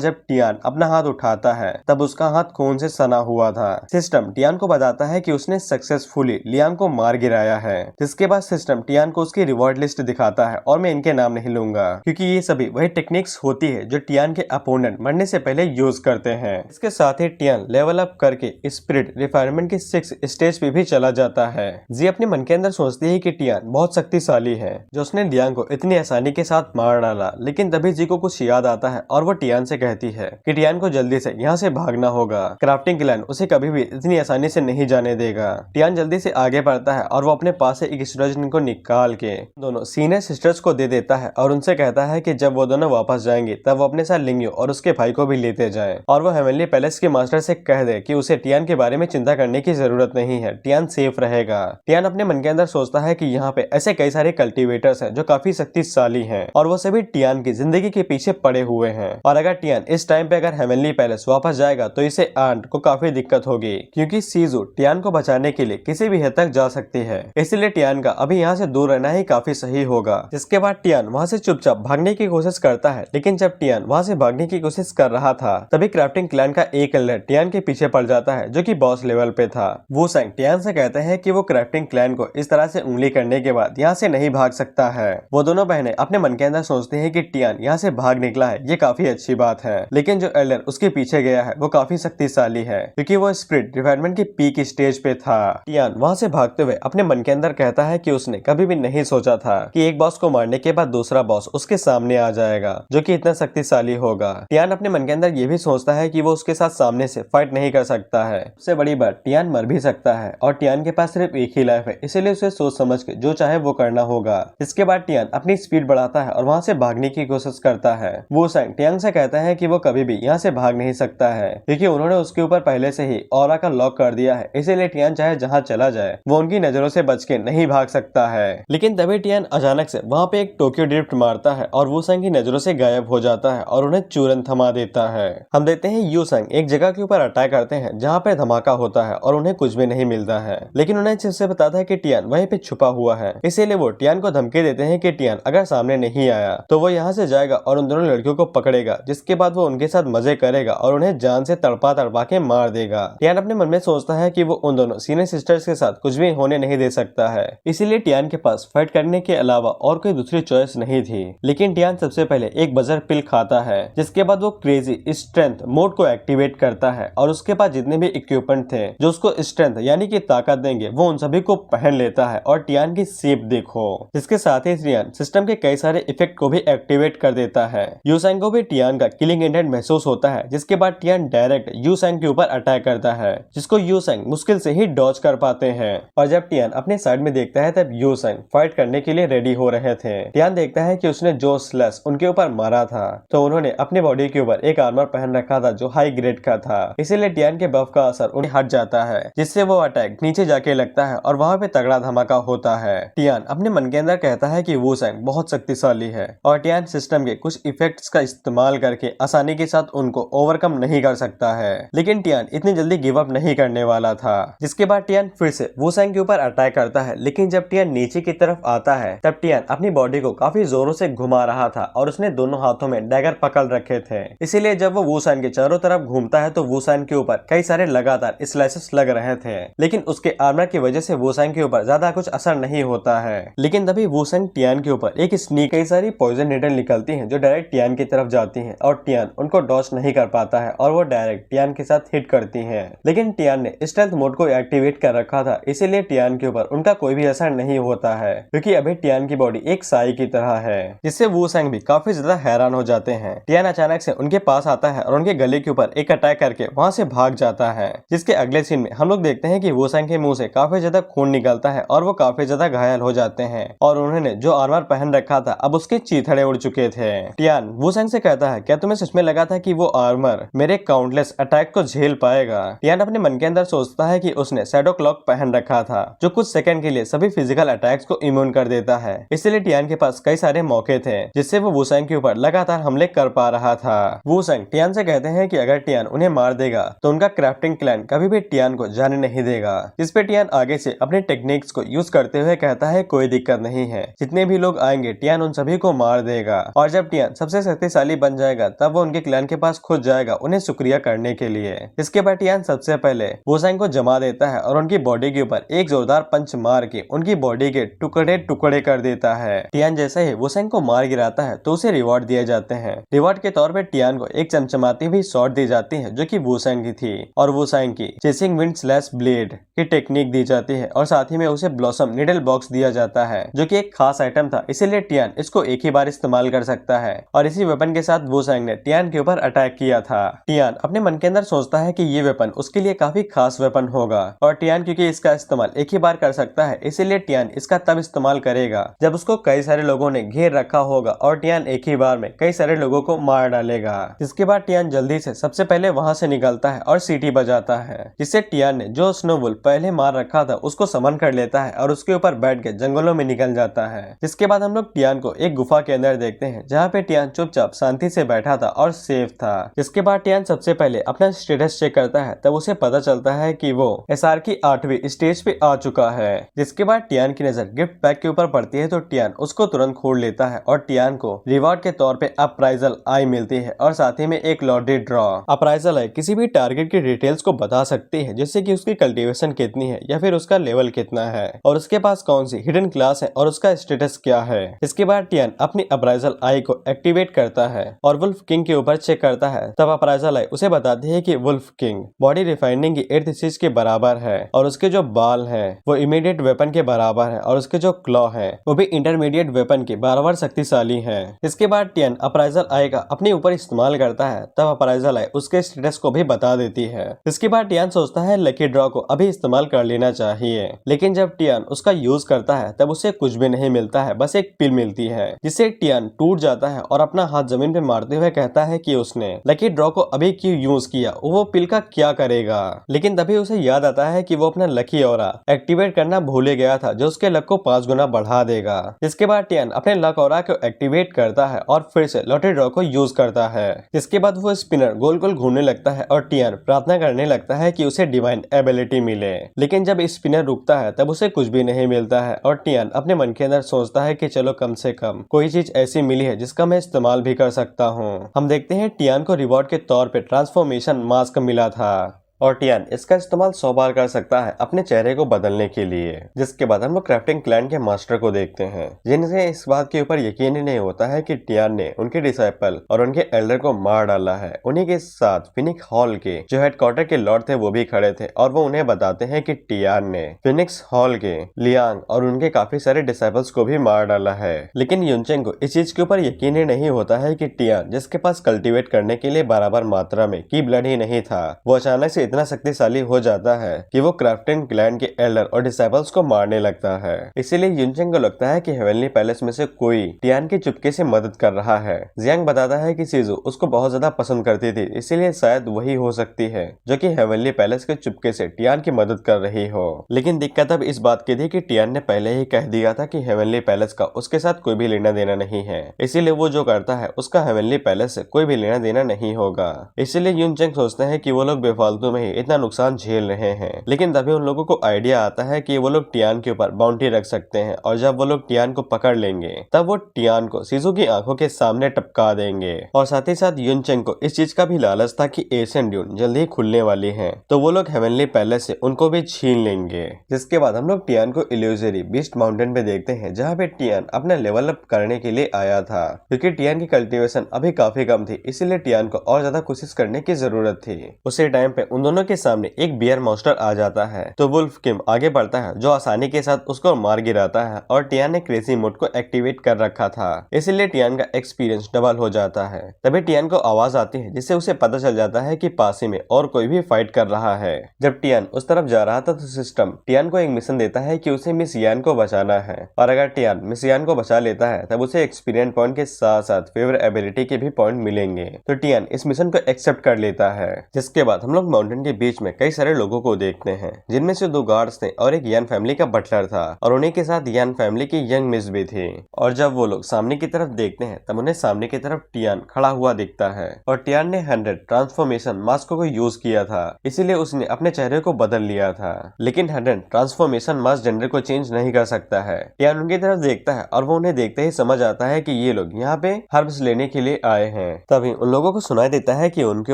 Speaker 1: जब टियान अपना हाथ उठाता है तब उसका हाथ खून से सना हुआ था। सिस्टम टियान को बताता है कि उसने सक्सेसफुली लियांग को मार गिराया है। जिसके बाद सिस्टम टियान को उसकी रिवॉर्ड लिस्ट दिखाता है और मैं इनके नाम नहीं लूंगा क्योंकि ये सभी वही टेक्निक्स होती है जो टियान के अपोनेंट मरने से पहले यूज करते हैं। इसके साथ ही टियान लेवल अप करके स्पिरिट रिफाइनमेंट की 6 स्टेज पे भी चला जाता है। जी अपने मन के अंदर सोचती है कि टियान बहुत शक्तिशाली है जो उसने लियांग को इतनी आसानी के साथ मार डाला, लेकिन तभी जी को कुछ याद आता है और वो टियान से कहती है कि टियान को जल्दी से यहाँ से भागना होगा। क्राफ्टिंग क्लैन उसे कभी भी इतनी आसानी से नहीं जाने देगा। टियान जल्दी से आगे बढ़ता है और वो अपने पास से एक स्ट्रोजन को निकाल के दोनों सीनियर सिस्टर्स को दे देता है और उनसे कहता है कि जब वो दोनों वापस जाएंगे तब वो अपने साथ लिंग्यू और उसके भाई को भी लेते जाएं और वो हेवनली पैलेस के मास्टर से कह दे कि उसे टियान के बारे में चिंता करने की जरूरत नहीं है, टियान सेफ रहेगा। टियान अपने मन के अंदर सोचता है कि यहाँ पे ऐसे कई सारे कल्टीवेटर्स हैं जो काफी शक्तिशाली हैं और वो सभी टियान की जिंदगी के पीछे पड़े हुए हैं और अगर टियान इस टाइम पे अगर हेवनली पैलेस वापस जाएगा तो इसे आंट को काफी दिक्कत होगी क्योंकि सीजू टियान को बचाने के लिए किसी भी हद तक जा सकती है। इसलिए टियान का अभी यहाँ से दूर रहना ही काफी सही होगा। जिसके बाद टियान वहाँ से चुपचाप भागने की कोशिश करता है, लेकिन जब टियान वहाँ से भागने की कोशिश कर रहा था तभी क्राफ्टिंग क्लैन का एक एल्डर टियान के पीछे पड़ जाता है जो कि बॉस लेवल पे था। वो सैंग टियान से कहते हैं कि वो क्राफ्टिंग क्लैन को इस तरह से उंगली करने के बाद यहाँ से नहीं भाग सकता है। वो दोनों बहनें अपने मन के अंदर सोचती है कि टियान यहाँ से भाग निकला है, ये काफी अच्छी बात है, लेकिन जो एल्डर उसके पीछे गया है वो काफी शक्तिशाली है क्योंकि वो स्पिरिट रिफाइनमेंट की पीक स्टेज पे था। टियान वहाँ से भागते हुए अपने मन के अंदर कहता है कि उसने कभी भी नहीं सोचा था कि एक बॉस को मारने के बाद दूसरा बॉस उसके सामने आ जाएगा जो कि इतना शक्तिशाली होगा। टियान अपने मन के अंदर ये भी सोचता है कि वो उसके साथ सामने से फाइट नहीं कर सकता है। सबसे बड़ी बात टियान मर भी सकता है और टियान के पास सिर्फ एक ही लाइफ है, इसीलिए उसे सोच समझ के जो चाहे वो करना होगा। इसके बाद टियान अपनी स्पीड बढ़ाता है और वहाँ से भागने की कोशिश करता है। वो सैंग टियान से कहता है कि वो कभी भी यहाँ से भाग नहीं सकता है क्योंकि उन्होंने उसके ऊपर पहले से ही ऑरा का लॉक कर दिया है, इसीलिए टियान चाहे जहाँ चला जाए वो उनकी नजरों से बच के नहीं भाग सकता है। लेकिन तभी टियान अचानक से वहाँ पे एक टोक्यो ड्रिफ्ट मारता है और वो सैंग की नजरों से गायब हो जाता है और उन्हें चूरन थमा देता है। हम देखते हैं यू सैंग एक जगह के ऊपर अटैक करते हैं जहाँ पे धमाका होता है और उन्हें कुछ भी नहीं मिलता है, लेकिन उन्हें अच्छे से बताता है कि टियान वहीं पे छुपा हुआ है, इसीलिए वो टियान को धमकी देते हैं कि टियान अगर सामने नहीं आया तो वो यहाँ से जाएगा और उन दोनों लड़कियों को पकड़ेगा, जिसके बाद वो उनके साथ मजे करेगा और उन्हें जान से तड़पा तड़पा के मार देगा। टियान अपने मन में सोचता है कि वो उन दोनों सीनियर सिस्टर्स के साथ कुछ भी होने नहीं दे सकता है, इसीलिए टियान के पास फाइट करने के अलावा और कोई दूसरी चॉइस नहीं थी। लेकिन टियान सबसे पहले एक बजर पिल खाता है, जिसके बाद वो क्रेजी स्ट्रेंथ मोड को एक्टिवेट करता है और उसके पास जितने भी इक्विपमेंट थे जो उसको स्ट्रेंथ यानी कि ताकत देंगे वो उन सभी को पहन लेता है। और टियान की शेप देखो, जिसके साथ ही टियान सिस्टम के कई सारे इफेक्ट को भी एक्टिवेट कर देता है। यू सैंग को भी टियान का किलिंग इंटेंट महसूस होता है, जिसके बाद टियान डायरेक्ट यू सैंग के ऊपर अटैक करता है, जिसको यू सैंग मुश्किल से ही डॉज कर पाते हैं। और जब टियान अपने साइड में देखता है तब यू सैंग फाइट करने के लिए रेडी हो रहे थे। टियान देखता है कि उसने जो स्लैश उनके ऊपर मारा था तो उन्होंने अपने बॉडी के ऊपर एक आर्मर पहन रखा था जो हाई ग्रेड का था, इसीलिए टियान के बफ का असर उन्हें हट जाता है, जिससे वो अटैक नीचे जाके लगता है और वहाँ पे तगड़ा धमाका होता है। टियान अपने मन के अंदर कहता है कि वो सैंग बहुत शक्तिशाली है और टियान सिस्टम के कुछ इफेक्ट्स का इस्तेमाल करके आसानी के साथ उनको ओवरकम नहीं कर सकता है, लेकिन टियान इतनी जल्दी गिव अप नहीं करने वाला था। जिसके बाद टियान फिर से वो सैंग के ऊपर अटैक करता है, लेकिन जब टियान नीचे की तरफ आता है तब टियान अपनी बॉडी को काफी जोरों से घुमा रहा था और उसने दोनों हाथों में डैगर पकड़ रखे थे, इसीलिए जब वो वुसान के चारों तरफ घूमता है तो वुसान के ऊपर कई सारे लगातार स्लाइसेस लग रहे थे, लेकिन उसके आर्मर की वजह से वुसान के ऊपर ज्यादा कुछ असर नहीं होता है। लेकिन तभी वुसान टियान के ऊपर एक स्नीक कई सारी पॉइजन नीडल निकलती हैं जो डायरेक्ट टियान की तरफ जाती हैं और टियान उनको डॉज नहीं कर पाता है और वो डायरेक्ट टियान के साथ हिट करती हैं। लेकिन टियान ने स्टेल्थ मोड को एक्टिवेट कर रखा था, इसीलिए टियान के ऊपर उनका कोई भी असर नहीं होता है क्योंकि अभी टियान की बॉडी एक साई की तरह है, जिससे वुसान भी काफी ज्यादा हैरान हो जाते हैं। टियान अचानक से उनके पास आता है और उनके गले के ऊपर एक अटैक करके वहाँ से भाग जाता है, जिसके अगले सीन में हम लोग देखते हैं कि वुसान के मुंह से काफी ज्यादा खून निकलता है और वो काफी ज्यादा घायल हो जाते हैं और उन्होंने जो आर्मर पहन रखा था अब उसके चीथड़े उड़ चुके थे। टियान वुसान से कहता है क्या तुम्हें सच में लगा था कि वो आर्मर मेरे काउंटलेस अटैक को झेल पाएगा। टियान अपने मन के अंदर सोचता है कि उसने शैडो क्लॉक पहन रखा था जो कुछ सेकंड के लिए सभी फिजिकल अटैक्स को इम्यून कर देता है। इसलिए टियान के पास कई सारे मौके थे जिससे वो वुसेंग के ऊपर लगातार हमले कर पा रहा था। वुसेंग टियान से कहते हैं कि अगर टियान उन्हें मार देगा तो उनका क्राफ्टिंग क्लैन कभी भी टियान को जाने नहीं देगा। जिस पे टियान आगे से अपने टेक्निक्स को यूज करते हुए कहता है कोई दिक्कत नहीं है, जितने भी लोग आएंगे टियान उन सभी को मार देगा और जब टियान सबसे शक्तिशाली बन जाएगा तब वो उनके क्लैन के पास खुद जाएगा उन्हें शुक्रिया करने के लिए। इसके बाद टियान सबसे पहले वुसेंग को जमा देता है और उनकी बॉडी के ऊपर एक जोरदार पंच मार के उनकी बॉडी के टुकड़े टुकड़े कर देता है। टियान जैसे ही वुसेंग को मार गिराता है तो उसे रिवॉर्ड दिए जाते हैं। रिवॉर्ड के तौर पे टियान को एक चमचमाती हुई शॉट दी जाती है जो कि वुसेंग की थी और वुसेंग की चेसिंग विंड स्लैश ब्लेड की टेक्निक दी जाती है और साथ ही में उसे ब्लॉसम निडल बॉक्स दिया जाता है जो कि एक खास आइटम था, इसीलिए टियान इसको एक ही बार इस्तेमाल कर सकता है और इसी वेपन के साथ वुसेंग ने टियान के ऊपर अटैक किया था। टियान अपने मन के अंदर सोचता है कि ये वेपन उसके लिए काफी खास वेपन होगा और टियान क्योंकि इसका इस्तेमाल एक ही बार कर सकता है इसीलिए टियान इसका तब इस्तेमाल करेगा जब उसको कई सारे लोगों ने घेर रखा होगा और टियान एक ही बार में कई सारे लोगों को मार डालेगा। इसके बाद टियान जल्दी से सबसे पहले वहां से निकलता है और सीटी बजाता है जिससे टियान ने जो स्नोवुल्फ पहले मार रखा था उसको समन कर लेता है और उसके ऊपर बैठ के जंगलों में निकल जाता है। जिसके बाद हम लोग टियान को एक गुफा के अंदर देखते हैं जहाँ पे टियान चुपचाप शांति से बैठा था और सेफ था। जिसके बाद टियान सबसे पहले अपना स्टेटस चेक करता है तब उसे पता चलता है कि वो एसआर की 8वीं स्टेज पे आ चुका है। जिसके बाद टियान की नजर गिफ्ट पैक के ऊपर पड़ती है तो टियान उसको तुरंत खोल लेता है और टियान को रिवॉर्ड के तौर पे अप्राइजल आई मिलती है और साथ ही में एक लॉटरी ड्रॉ। अप्राइजल आई किसी भी टारगेट की डिटेल्स को बता सकती है जैसे कि उसकी कल्टीवेशन कितनी है या फिर उसका लेवल कितना है और उसके पास कौन सी हिडन क्लास है और उसका स्टेटस क्या है। इसके बाद टियान अपनी अप्राइजल आई को एक्टिवेट करता है और वुल्फ किंग के ऊपर चेक करता है तब अप्राइजल आई उसे बताती है कि वुल्फ किंग बॉडी रिफाइनिंग की 8th स्टेज के बराबर है और उसके जो बाल है वो इमीडिएट वेपन के बराबर है और उसके जो क्लॉ है वो भी इंटरमीडिएट वेपन के बराबर शक्तिशाली है। इसके बाद टियान अप्राइजल आई का अपने ऊपर इस्तेमाल करता है तब अप्राइजल आई उसके स्टेटस को भी बता देती है। इसके बाद टियान सोचता है लकी ड्रॉ को अभी इस्तेमाल कर लेना चाहिए लेकिन जब टियान उसका यूज करता है तब उसे कुछ भी नहीं मिलता है, बस एक पिल मिलती है जिससे टियान टूट जाता है और अपना हाथ जमीन पे मारते हुए कहता है कि उसने लकी ड्रॉ को अभी क्यों यूज किया, वो पिल का क्या करेगा। लेकिन तभी उसे याद आता है कि वो अपना लकी ऑरा एक्टिवेट करना भूल गया था जो उसके लक को 5 गुना बढ़ा देगा। इसके बाद टियान अपने लक ऑरा को एक्टिवेट करता है और फिर से लॉटरी ड्रॉ को यूज करता है। इसके बाद वो स्पिनर गोल गोल घूमने लगता है और टियान प्रार्थना करने लगता है कि उसे डिवाइन एबिलिटी मिले। लेकिन जब स्पिनर रुकता है तब उसे कुछ भी नहीं मिलता है और टियान अपने मन के अंदर सोचता है कि चलो कम से कम कोई चीज ऐसी मिली है जिसका मैं इस्तेमाल भी कर सकता हूँ। हम देखते हैं टियान को रिवॉर्ड के तौर पे ट्रांसफॉर्मेशन मास्क मिला था और टियान इसका इस्तेमाल 100 बार कर सकता है अपने चेहरे को बदलने के लिए। जिसके बाद हम लोग क्राफ्टिंग क्लैन के मास्टर को देखते हैं जिनसे इस बात के ऊपर यकीन ही नहीं होता है कि टियान ने उनके डिसाइपल और उनके एल्डर को मार डाला है। उन्हीं के साथ फिनिक्स हॉल के जो हेडक्वार्टर के लॉर्ड थे वो भी खड़े थे और वो उन्हें बताते हैं कि टियान ने फिनिक्स हॉल के लियांग और उनके काफी सारे डिसाइपल्स को भी मार डाला है। लेकिन युनचेंग को इस चीज के ऊपर यकीन ही नहीं होता है कि टियान जिसके पास कल्टीवेट करने के लिए बराबर मात्रा में की ब्लड ही नहीं था वो अचानक से इतना शक्तिशाली हो जाता है कि वो क्राफ्टिंग क्लैन के एल्डर और डिसाइपल्स को मारने लगता है। इसीलिए युनचेंग को लगता है कि हेवनली पैलेस में से कोई टियान की चुपके से मदद कर रहा है। जियांग बताता है कि सीजू उसको बहुत ज्यादा पसंद करती थी इसीलिए शायद वही हो सकती है जो कि हेवनली पैलेस के चुपके से टियान की मदद कर रही हो। लेकिन दिक्कत अब इस बात की थी कि टियान ने पहले ही कह दिया था कि हेवनली पैलेस का उसके साथ कोई भी लेना देना नहीं है, इसीलिए वो जो करता है उसका हेवनली पैलेस से कोई भी लेना देना नहीं होगा। इसीलिए युनचेंग सोचते हैं कि वो लोग बेफालतू में ही इतना नुकसान झेल रहे हैं। लेकिन तभी उन लोगों को आइडिया आता है कि वो लोग टियान के ऊपर बाउंड्री रख सकते हैं और जब वो लोग टियान को पकड़ लेंगे तब वो टियान को सीजू की आंखों के सामने टपका देंगे। और साथ ही साथ युनचेंग को इस चीज का भी लालच था कि एशियन ड्यून जल्दी ही खुलने वाली है तो वो लोग हेवनली पैलेस से उनको भी छीन लेंगे। जिसके बाद हम लोग टियान को इल्यूजरी बीस्ट माउंटेन पे देखते हैं जहाँ पे टियान अपना लेवल अप करने के लिए आया था क्योंकि टियान की कल्टीवेशन अभी काफी कम थी इसीलिए टियान को और ज्यादा कोशिश करने की जरूरत थी। उसी टाइम पे उन दोनों के सामने एक बियर मॉन्स्टर आ जाता है तो वुल्फ किम आगे बढ़ता है जो आसानी के साथ उसको मार गिराता है और टियान ने क्रेजी मोड को एक्टिवेट कर रखा था, इसलिए टियान का एक्सपीरियंस डबल हो जाता है। तभी टियान को आवाज आती है जिससे उसे पता चल जाता है कि पास ही में और कोई भी फाइट कर रहा है। जब टियान उस तरफ जा रहा था तो सिस्टम टियान को एक मिशन देता है कि उसे मिस यान को बचाना है और अगर टियान मिस यान को बचा लेता है तब उसे एक्सपीरियंस पॉइंट के साथ साथ फेवर एबिलिटी के भी पॉइंट मिलेंगे। तो टियान इस मिशन को एक्सेप्ट कर लेता है। जिसके बाद हम लोग माउंटेन के बीच में कई सारे लोगों को देखते हैं जिनमें से 2 गार्ड्स थे और एक यान फैमिली का बटलर था और उन्हीं के साथ यान फैमिली की यंग मिस भी थी। और जब वो लोग सामने की तरफ देखते हैं तब उन्हें सामने की तरफ टियान खड़ा हुआ दिखता है और टियान ने 100 ट्रांसफॉर्मेशन मास्क को यूज किया था, इसीलिए उसने अपने चेहरे को बदल लिया था। लेकिन 100 ट्रांसफॉर्मेशन मास्क जेंडर को चेंज नहीं कर सकता है। टियान उनकी तरफ देखता है और वो उन्हें देखते ही समझ आता है कि ये लोग यहाँ पे हर्ब्स लेने के लिए आए हैं। तभी उन लोगों को सुनाई देता है कि उनके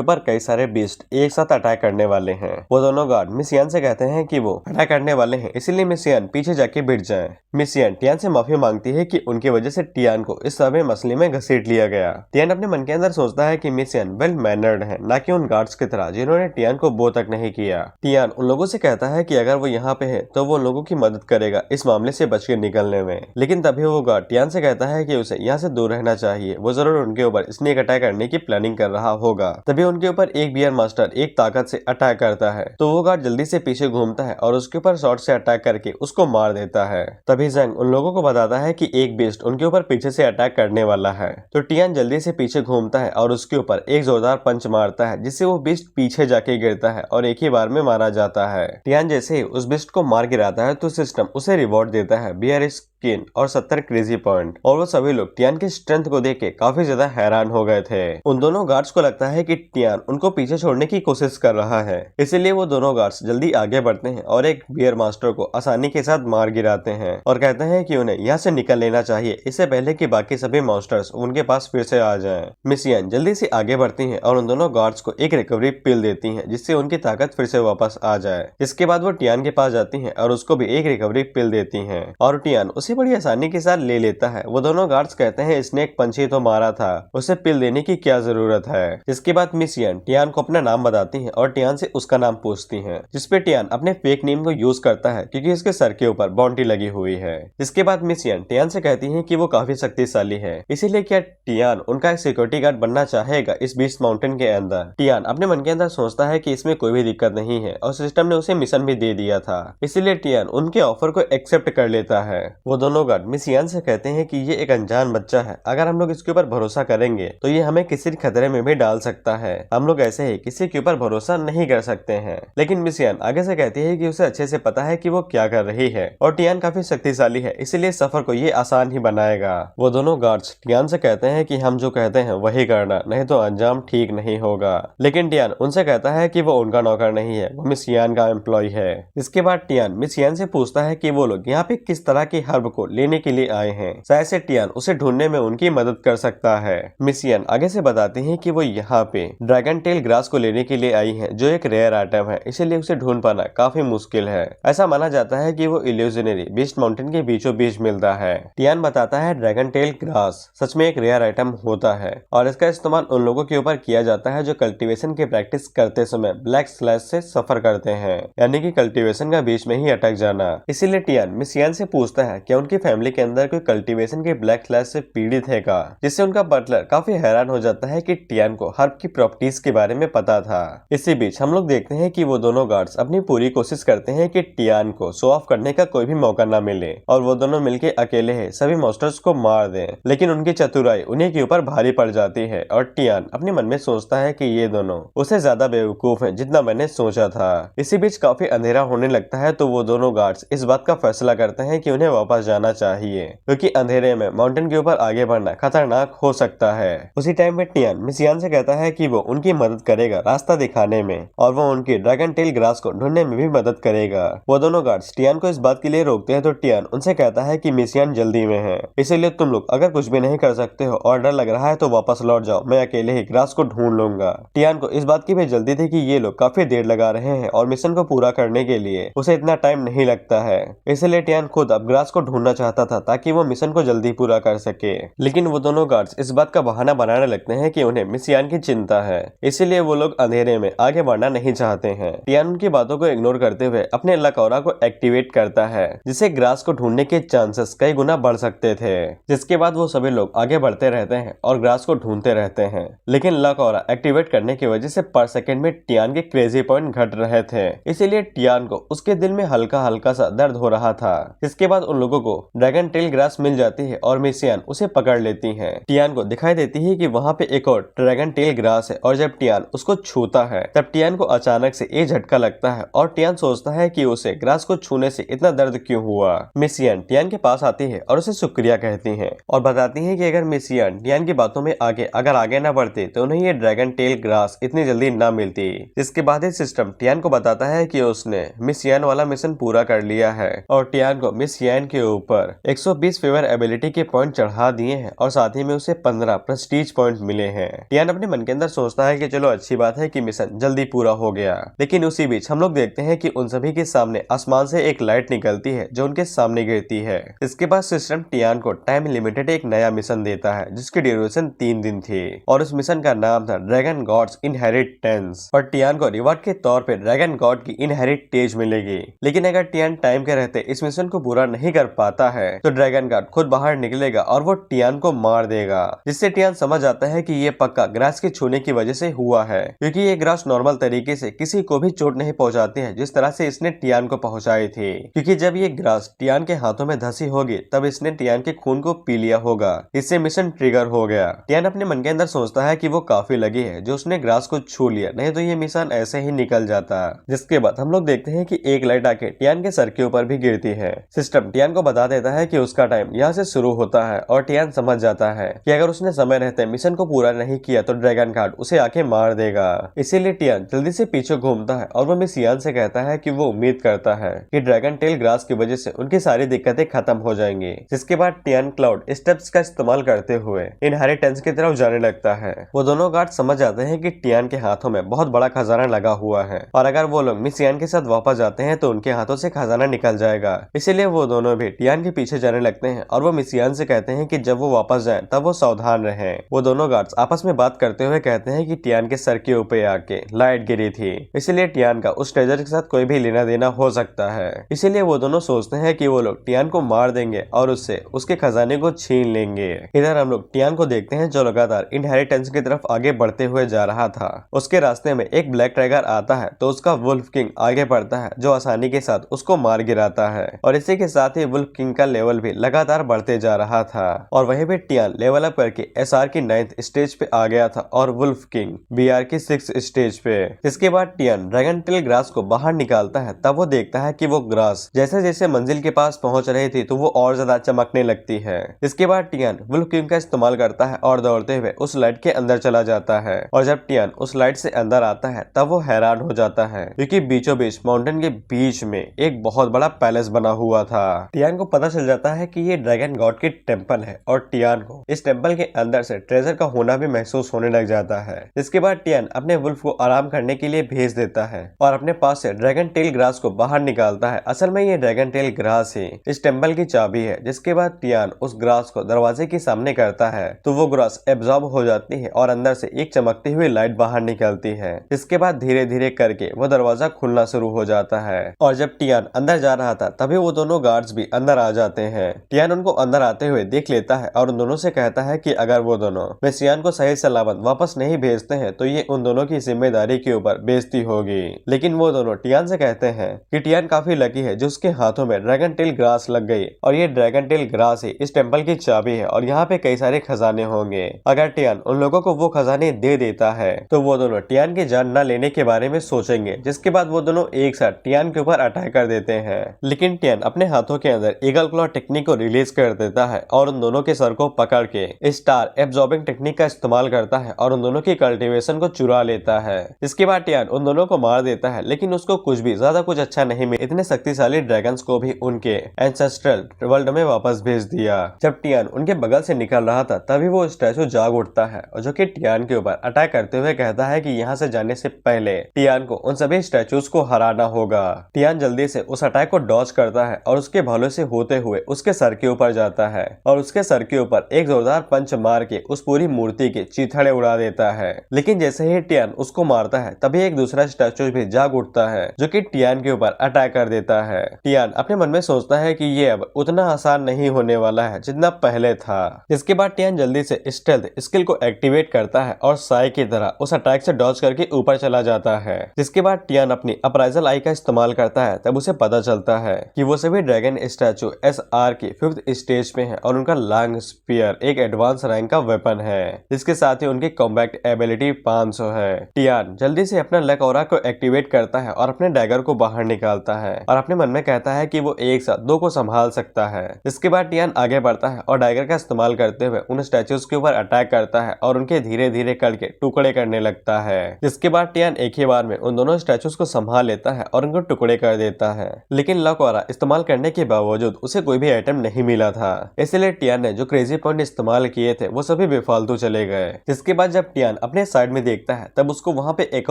Speaker 1: ऊपर कई सारे बीस्ट एक साथ अटैक करने वाले हैं। वो दोनों गार्ड मिस यान से कहते हैं कि वो अटैक करने वाले हैं, इसलिए मिस यान पीछे जाके बैठ जाए। मिस यान टियान से माफी मांगती है कि उनकी वजह से टियान को इस समय मसले में घसीट लिया गया। टियान अपने मन के अंदर सोचता है कि मिस यान वेल मैनर्ड है, ना कि उन गार्ड्स की तरह जिन्होंने टियान को बो तक नहीं किया। टियान उन लोगों से कहता है कि अगर वो यहाँ पे है तो वो उन लोगों की मदद करेगा इस मामले से बच के निकलने में। लेकिन तभी वो गार्ड टियान से कहता है कि उसे यहाँ से दूर रहना चाहिए, वो जरूर उनके ऊपर स्नेक अटैक करने की प्लानिंग कर रहा होगा। तभी उनके ऊपर एक बियर मास्टर एक ताकत से अटैक करता है तो वो गार्ड जल्दी से पीछे घूमता है और उसके ऊपर शॉर्ट से अटैक करके उसको मार देता है। तभी जंग उन लोगों को बताता है कि एक बीस्ट उनके ऊपर पीछे से अटैक करने वाला है। तो टियान जल्दी से पीछे घूमता है और उसके ऊपर एक जोरदार पंच मारता है जिससे वो बीस्ट पीछे जाके गिरता है और एक ही बार में मारा जाता है। टियान जैसे ही उस बीस्ट को मार गिराता है तो सिस्टम उसे रिवॉर्ड देता है बियर स्किन और 70 क्रेजी पॉइंट। और वो सभी लोग टियान की स्ट्रेंथ को देख के काफी ज्यादा हैरान हो गए थे। उन दोनों गार्ड्स को लगता है कि टियान उनको पीछे छोड़ने की कोशिश कर रहा है, इसीलिए वो दोनों गार्ड्स जल्दी आगे बढ़ते हैं और एक बियर मास्टर को आसानी के साथ मार गिराते हैं और कहते हैं कि उन्हें यहाँ से निकल लेना चाहिए इससे पहले कि बाकी सभी मॉन्स्टर्स उनके पास फिर से आ जाएं। मिस यान जल्दी से आगे बढ़ती हैं और उन दोनों गार्ड्स को एक रिकवरी पिल देती हैं जिससे उनकी ताकत फिर से वापस आ जाए। इसके बाद वो टियान के पास जाती हैं और उसको भी एक रिकवरी पिल देती हैं और टियान उसे बड़ी आसानी के साथ ले लेता है। वो दोनों गार्ड्स कहते हैं स्नेक पंच ही तो मारा था, उसे पिल देने की क्या जरूरत है। जिसके बाद मिस यान टियान को अपना नाम बताती हैं और टियान से उसका नाम पूछती हैं, जिसपे टियान अपने फेक नेम को यूज करता है क्योंकि इसके सर के ऊपर बाउंटी लगी हुई है। जिसके बाद मिस यान टियान से कहती हैं कि वो काफी शक्तिशाली है, इसीलिए क्या टियान उनका एक सिक्योरिटी गार्ड बनना चाहेगा इस बीस्ट माउंटेन के अंदर। टियान अपने मन के अंदर सोचता है कि इसमें कोई भी दिक्कत नहीं है और सिस्टम ने उसे मिशन भी दे दिया था, इसीलिए टियान उनके ऑफर को एक्सेप्ट कर लेता है। वो दोनों गार्ड मिस यान से कहते हैं कि ये एक अनजान बच्चा है, अगर हम लोग इसके ऊपर भरोसा करेंगे तो ये हमें किसी खतरे में भी डाल सकता है, हम लोग ऐसे ही किसी के ऊपर भरोसा नहीं कर सकते हैं। लेकिन मिस यान आगे से कहती है कि उसे अच्छे से पता है कि वो क्या कर रही है और टियान काफी शक्तिशाली है, इसलिए सफर को ये आसान ही बनाएगा। वो दोनों गार्ड्स टियान से कहते हैं कि हम जो कहते हैं वही करना, नहीं तो अंजाम ठीक नहीं होगा। लेकिन टियान उनसे कहता है कि वो उनका नौकर नहीं है, वो मिस यान का एम्प्लॉय है। इसके बाद टियान मिस यान से पूछता है कि वो लोग यहाँ पे किस तरह की हर्ब को लेने के लिए आए हैं, शायद से टियान उसे ढूंढने में उनकी मदद कर सकता है। मिस यान आगे से बताती हैं कि वो यहाँ पे ड्रैगन टेल ग्रास को लेने के लिए आई हैं, जो एक रेयर आइटम है, इसीलिए उसे ढूंढ पाना काफी मुश्किल है। ऐसा माना जाता है कि वो इल्यूजनरी बीस्ट माउंटेन के बीचों बीच मिलता है। टियान बताता है ड्रैगन टेल ग्रास सच में एक रेयर आइटम होता है और इसका इस्तेमाल उन लोगों के ऊपर किया जाता है जो कल्टीवेशन की प्रैक्टिस करते समय ब्लैक स्लैश से सफर करते हैं, यानी कि कल्टीवेशन का बीच में ही अटक जाना। इसीलिए टियान मिस यान से पूछता है क्या उनकी फैमिली के अंदर कोई कल्टीवेशन के ब्लैक स्लैश से पीड़ित है का, जिससे उनका बटलर काफी हैरान हो जाता है कि टियान को हर्ब की प्रॉपर्टीज के बारे में पता था। इसी बीच हम लोग देखते हैं कि वो दोनों गार्ड्स अपनी पूरी कोशिश करते हैं कि टियान को शो ऑफ करने का कोई भी मौका न मिले और वो दोनों मिलके अकेले ही सभी मॉन्स्टर्स को मार दें। लेकिन उनकी चतुराई उन्हीं के ऊपर भारी पड़ जाती है और टियान अपने मन में सोचता है कि ये दोनों उससे ज्यादा बेवकूफ हैं जितना मैंने सोचा था। इसी बीच काफी अंधेरा होने लगता है तो वो दोनों गार्ड्स इस बात का फैसला करते हैं कि उन्हें वापस जाना चाहिए, क्योंकि अंधेरे में माउंटेन के ऊपर आगे बढ़ना खतरनाक हो सकता है। उसी टाइम में टियान मिस यान से कहता है कि वो उनकी मदद करेगा रास्ता दिखाने में और वो उनकी ड्रैगन टेल ग्रास को ढूंढने में भी मदद करेगा। वो दोनों गार्ड्स टियान को इस बात के लिए रोकते हैं तो टियान उनसे कहता है कि मिस यान जल्दी में है, इसीलिए तुम लोग अगर कुछ भी नहीं कर सकते हो और डर लग रहा है तो वापस लौट जाओ, मैं अकेले ही ग्रास को ढूंढ लूंगा। टियान को इस बात की भी जल्दी थी कि ये लोग काफी देर लगा रहे हैं और मिशन को पूरा करने के लिए उसे इतना टाइम नहीं लगता है, इसलिए टियान खुद अब ग्रास को ढूंढना चाहता था ताकि वो मिशन को जल्दी पूरा कर सके। लेकिन वो दोनों गार्ड्स इस बात का बहाना बनाने लगते हैं कि उन्हें मिस यान की चिंता है, इसीलिए वो लोग अंधेरे में आगे बढ़ना नहीं चाहते हैं। टियान उनकी बातों को इग्नोर करते हुए अपने लक ऑरा को एक्टिवेट करता है, जिससे ग्रास को ढूंढने के चांसेस कई गुना बढ़ सकते थे। जिसके बाद वो सभी लोग आगे बढ़ते रहते हैं और ग्रास को ढूंढते रहते हैं। लेकिन लक ऑरा एक्टिवेट करने की वजह से पर सेकंड में टियान के क्रेजी पॉइंट घट रहे थे, इसीलिए टियान को उसके दिल में हल्का हल्का सा दर्द हो रहा था। इसके बाद उन लोगों को ड्रैगन टेल ग्रास मिल जाती है और मिस यान उसे पकड़ लेती है। टियान को दिखाई देती है कि वहाँ पे एक और ड्रैगन टेल ग्रास है और जब टियान उसको छूता है तब टियान को अचानक से एक झटका लगता है और टियान सोचता है कि उसे ग्रास को छूने से इतना दर्द क्यों हुआ। मिस यान टियान के पास आती है और उसे शुक्रिया कहती है और बताती है कि अगर मिस यान टियान की बातों में आगे न बढ़ती तो उन्हें ये ड्रैगन टेल ग्रास इतनी जल्दी न मिलती। जिसके बाद सिस्टम टियान को बताता है कि उसने मिस यान वाला मिशन पूरा कर लिया है और टियान को मिस यान के ऊपर 120 फेवर एबिलिटी के पॉइंट चढ़ा दिए हैं और साथ ही में उसे 15 प्रेस्टीज पॉइंट मिले हैं। टियान अपने मन के अंदर सोचता है कि चलो अच्छी बात है कि मिशन जल्दी पूरा हो गया। लेकिन उसी बीच हम लोग देखते हैं कि उन सभी के सामने आसमान से एक लाइट निकलती है जो उनके सामने गिरती है। इसके बाद सिस्टम टियान को टाइम लिमिटेड एक नया मिशन देता है जिसकी ड्यूरेशन 3 दिन थी और उस मिशन का नाम था ड्रैगन गॉड्स इनहेरिटेंस। और टियान को रिवॉर्ड के तौर पे ड्रैगन गॉड की इनहेरिटेज मिलेगी। लेकिन अगर टियान टाइम के रहते इस मिशन को पूरा नहीं कर पाता है तो ड्रैगन गॉड खुद बाहर निकलेगा और वो टियान को मार देगा, जिससे टियान समझ आता है कि ये पक्का ग्रास के छूने की वजह से हुआ है, क्योंकि ये ग्रास नॉर्मल तरीके से किसी को भी चोट नहीं पहुंचाती है जिस तरह से इसने टियान को पहुंचाई थी। क्योंकि जब ये ग्रास टियान के हाथों में धसी होगी तब इसने टियान के खून को पी लिया होगा, इससे मिशन ट्रिगर हो गया। टियान अपने मन के अंदर सोचता है कि वो काफी लगी है जो उसने ग्रास को छू लिया, नहीं तो ये मिशन ऐसे ही निकल जाता। जिसके बाद हम लोग देखते हैं कि एक लाइट आके टियान के सर के ऊपर भी गिरती है। सिस्टम टियान को बता देता है कि उसका टाइम यहाँ से शुरू होता है और टियान समझ जाता है कि अगर उसने समय रहते मिशन को पूरा नहीं किया तो ड्रैगन गॉड उसे आके मार देगा। इसीलिए टियान जल्दी से पीछे घूमता है और वो मिस यान से कहता है कि वो उम्मीद करता है कि ड्रैगन टेल ग्रास की वजह से उनकी सारी दिक्कतें खत्म हो जाएंगी। जिसके बाद टियान क्लाउड स्टेप्स का इस्तेमाल करते हुए इनहेरिटेंस की तरफ जाने लगता है। वो दोनों गार्ड समझ जाते हैं कि टियान के हाथों में बहुत बड़ा खजाना लगा हुआ है और अगर वो लोग मिस यान के साथ वापस जाते हैं तो उनके हाथों से खजाना निकल जाएगा। इसीलिए वो दोनों भी टियान के पीछे जाने लगते हैं और वो मिस यान से कहते हैं कि जब वो वापस जाएं तब वो सावधान रहें। वो दोनों गार्ड्स आपस में बात करते हुए कहते हैं कि टियान के सर के ऊपर आके लाइट गिरी थी, इसीलिए टियान का उस ट्रेजर के साथ कोई भी लेना देना हो सकता है। इसीलिए वो दोनों सोचते हैं कि वो लोग टियान को मार देंगे और उससे उसके खजाने को छीन लेंगे। इधर हम लोग टियान को देखते हैं जो लगातार इनहेरिटेंस की तरफ आगे बढ़ते हुए जा रहा था। उसके रास्ते में एक ब्लैक टाइगर आता है तो उसका वुल्फ किंग आगे बढ़ता है जो आसानी के साथ उसको मार गिराता है और इसी के साथ ही वुल्फ किंग का लेवल भी लगातार बढ़ते जा रहा था। और वहीं पे टियान लेवल अप करके एसआर की 9th स्टेज पे आ गया था और वुल्फ किंग बीआर की 6th स्टेज पे। इसके बाद टियान ड्रैगन टेल ग्रास को बाहर निकालता है, तब वो देखता है कि वो ग्रास जैसे जैसे मंजिल के पास पहुंच रही थी तो वो और ज्यादा चमकने लगती है। इसके बाद टियान वुल्फ किंग का इस्तेमाल करता है और दौड़ते हुए उस लाइट के अंदर चला जाता है और जब टियान उस लाइट से अंदर आता है तब वो हैरान हो जाता है क्योंकि बीचों बीच माउंटेन के बीच में एक बहुत बड़ा पैलेस बना हुआ था। टियान को पता चल जाता है कि ये ड्रैगन गॉड की टेम्पल है और टियान को इस टेम्पल के अंदर से ट्रेजर का होना भी महसूस होने लग जाता है। इसके बाद टियान अपने वुल्फ को आराम करने के लिए भेज देता है और अपने पास से ड्रैगन टेल ग्रास को बाहर निकालता है। असल में ये ड्रैगन टेल ग्रास ही इस टेम्पल की चाबी है। जिसके बाद टियान उस ग्रास को दरवाजे के सामने करता है तो वो ग्रास एब्जॉर्ब हो जाती है और अंदर से एक चमकती हुई लाइट बाहर निकलती है। इसके बाद धीरे धीरे करके वो दरवाजा खुलना शुरू हो जाता है और जब टियान अंदर जा रहा था तभी वो दोनों गार्ड्स भी अंदर आ जाते हैं। टियान उनको अंदर आते हुए देख लेता है और उन दोनों से कहता है कि अगर वो दोनों मिस यान को सही सलामत वापस नहीं भेजते हैं तो ये उन दोनों की जिम्मेदारी के ऊपर बेइज्जती होगी। लेकिन वो दोनों टियान से कहते हैं कि टियान काफी लकी है जो उसके हाथों में ड्रैगन टेल ग्रास लग गई और ये ड्रैगन टेल ग्रास ही इस टेम्पल की चाबी है और यहाँ पे कई सारे खजाने होंगे। अगर टियान उन लोगों को वो खजाने दे देता है तो वो दोनों टियान की जान न लेने के बारे में सोचेंगे। जिसके बाद वो दोनों एक साथ टियान के ऊपर अटैक कर देते हैं। लेकिन टियान अपने हाथों के अंदर ईगल क्लॉ टेक्निक को रिलीज कर देता है और उन दोनों के सर को पकड़ के स्टार एब्जॉर्बिंग टेक्निक का इस्तेमाल करता है और उन दोनों की कल्टीवेशन को चुरा लेता है। इसके बाद टियान उन दोनों को मार देता है लेकिन उसको कुछ भी ज्यादा कुछ अच्छा नहीं मिला। इतने शक्तिशाली ड्रैगन्स को भी उनके एंसेस्ट्रल वर्ल्ड में वापस भेज दिया। जब टियान उनके बगल से निकल रहा था तभी वो स्टैचू जाग उठता है और जो कि टियान के ऊपर अटैक करते हुए कहता है कि यहाँ से जाने से पहले टियान को उन सभी स्टैचूज को हराना होगा। टियान जल्दी से उस अटैक को डॉज करता है और उसके भाले से से होते हुए उसके सर के ऊपर जाता है और उसके सर के ऊपर एक जोरदार पंच मार के उस पूरी मूर्ति के चीथड़े उड़ा देता है। लेकिन जैसे ही टियान उसको मारता है तभी एक दूसरा स्टैचू भी जाग उठता है जो कि टियान के ऊपर अटैक कर देता है। टियान अपने मन में सोचता है कि ये अब उतना आसान नहीं होने वाला है जितना पहले था। जिसके बाद टियान जल्दी से स्टेल्थ स्किल को एक्टिवेट करता है और साई की तरह उस अटैक से डॉज करके ऊपर चला जाता है। जिसके बाद टियान अपनी अप्राइजल आई का इस्तेमाल करता है। तब उसे पता चलता है कि वो सभी ड्रैगन स्टैचू SR की 5th स्टेज पे हैं और उनका लॉन्ग स्पीयर एक एडवांस रैंक का वेपन है जिसके साथ ही उनकी कॉम्बैक्ट एबिलिटी 500 है। टियान जल्दी से अपना लक ऑरा को एक्टिवेट करता है और अपने डैगर को बाहर निकालता है और अपने मन में कहता है कि वो एक साथ 2 को संभाल सकता है। इसके बाद टियान आगे बढ़ता है और डैगर का इस्तेमाल करते हुए उन स्टैचूज के ऊपर अटैक करता है और उनके धीरे धीरे करके टुकड़े करने लगता है। जिसके बाद टियान एक ही बार में उन दोनों स्टैचूज को संभाल लेता है और उनको टुकड़े कर देता है। लेकिन लक ऑरा इस्तेमाल करने के बावजूद उसे कोई भी आइटम नहीं मिला था, इसलिए टियान ने जो क्रेजी पॉइंट इस्तेमाल किए थे वो सभी बेफालतू चले गए। जिसके बाद जब टियान अपने साइड में देखता है तब उसको वहाँ पे एक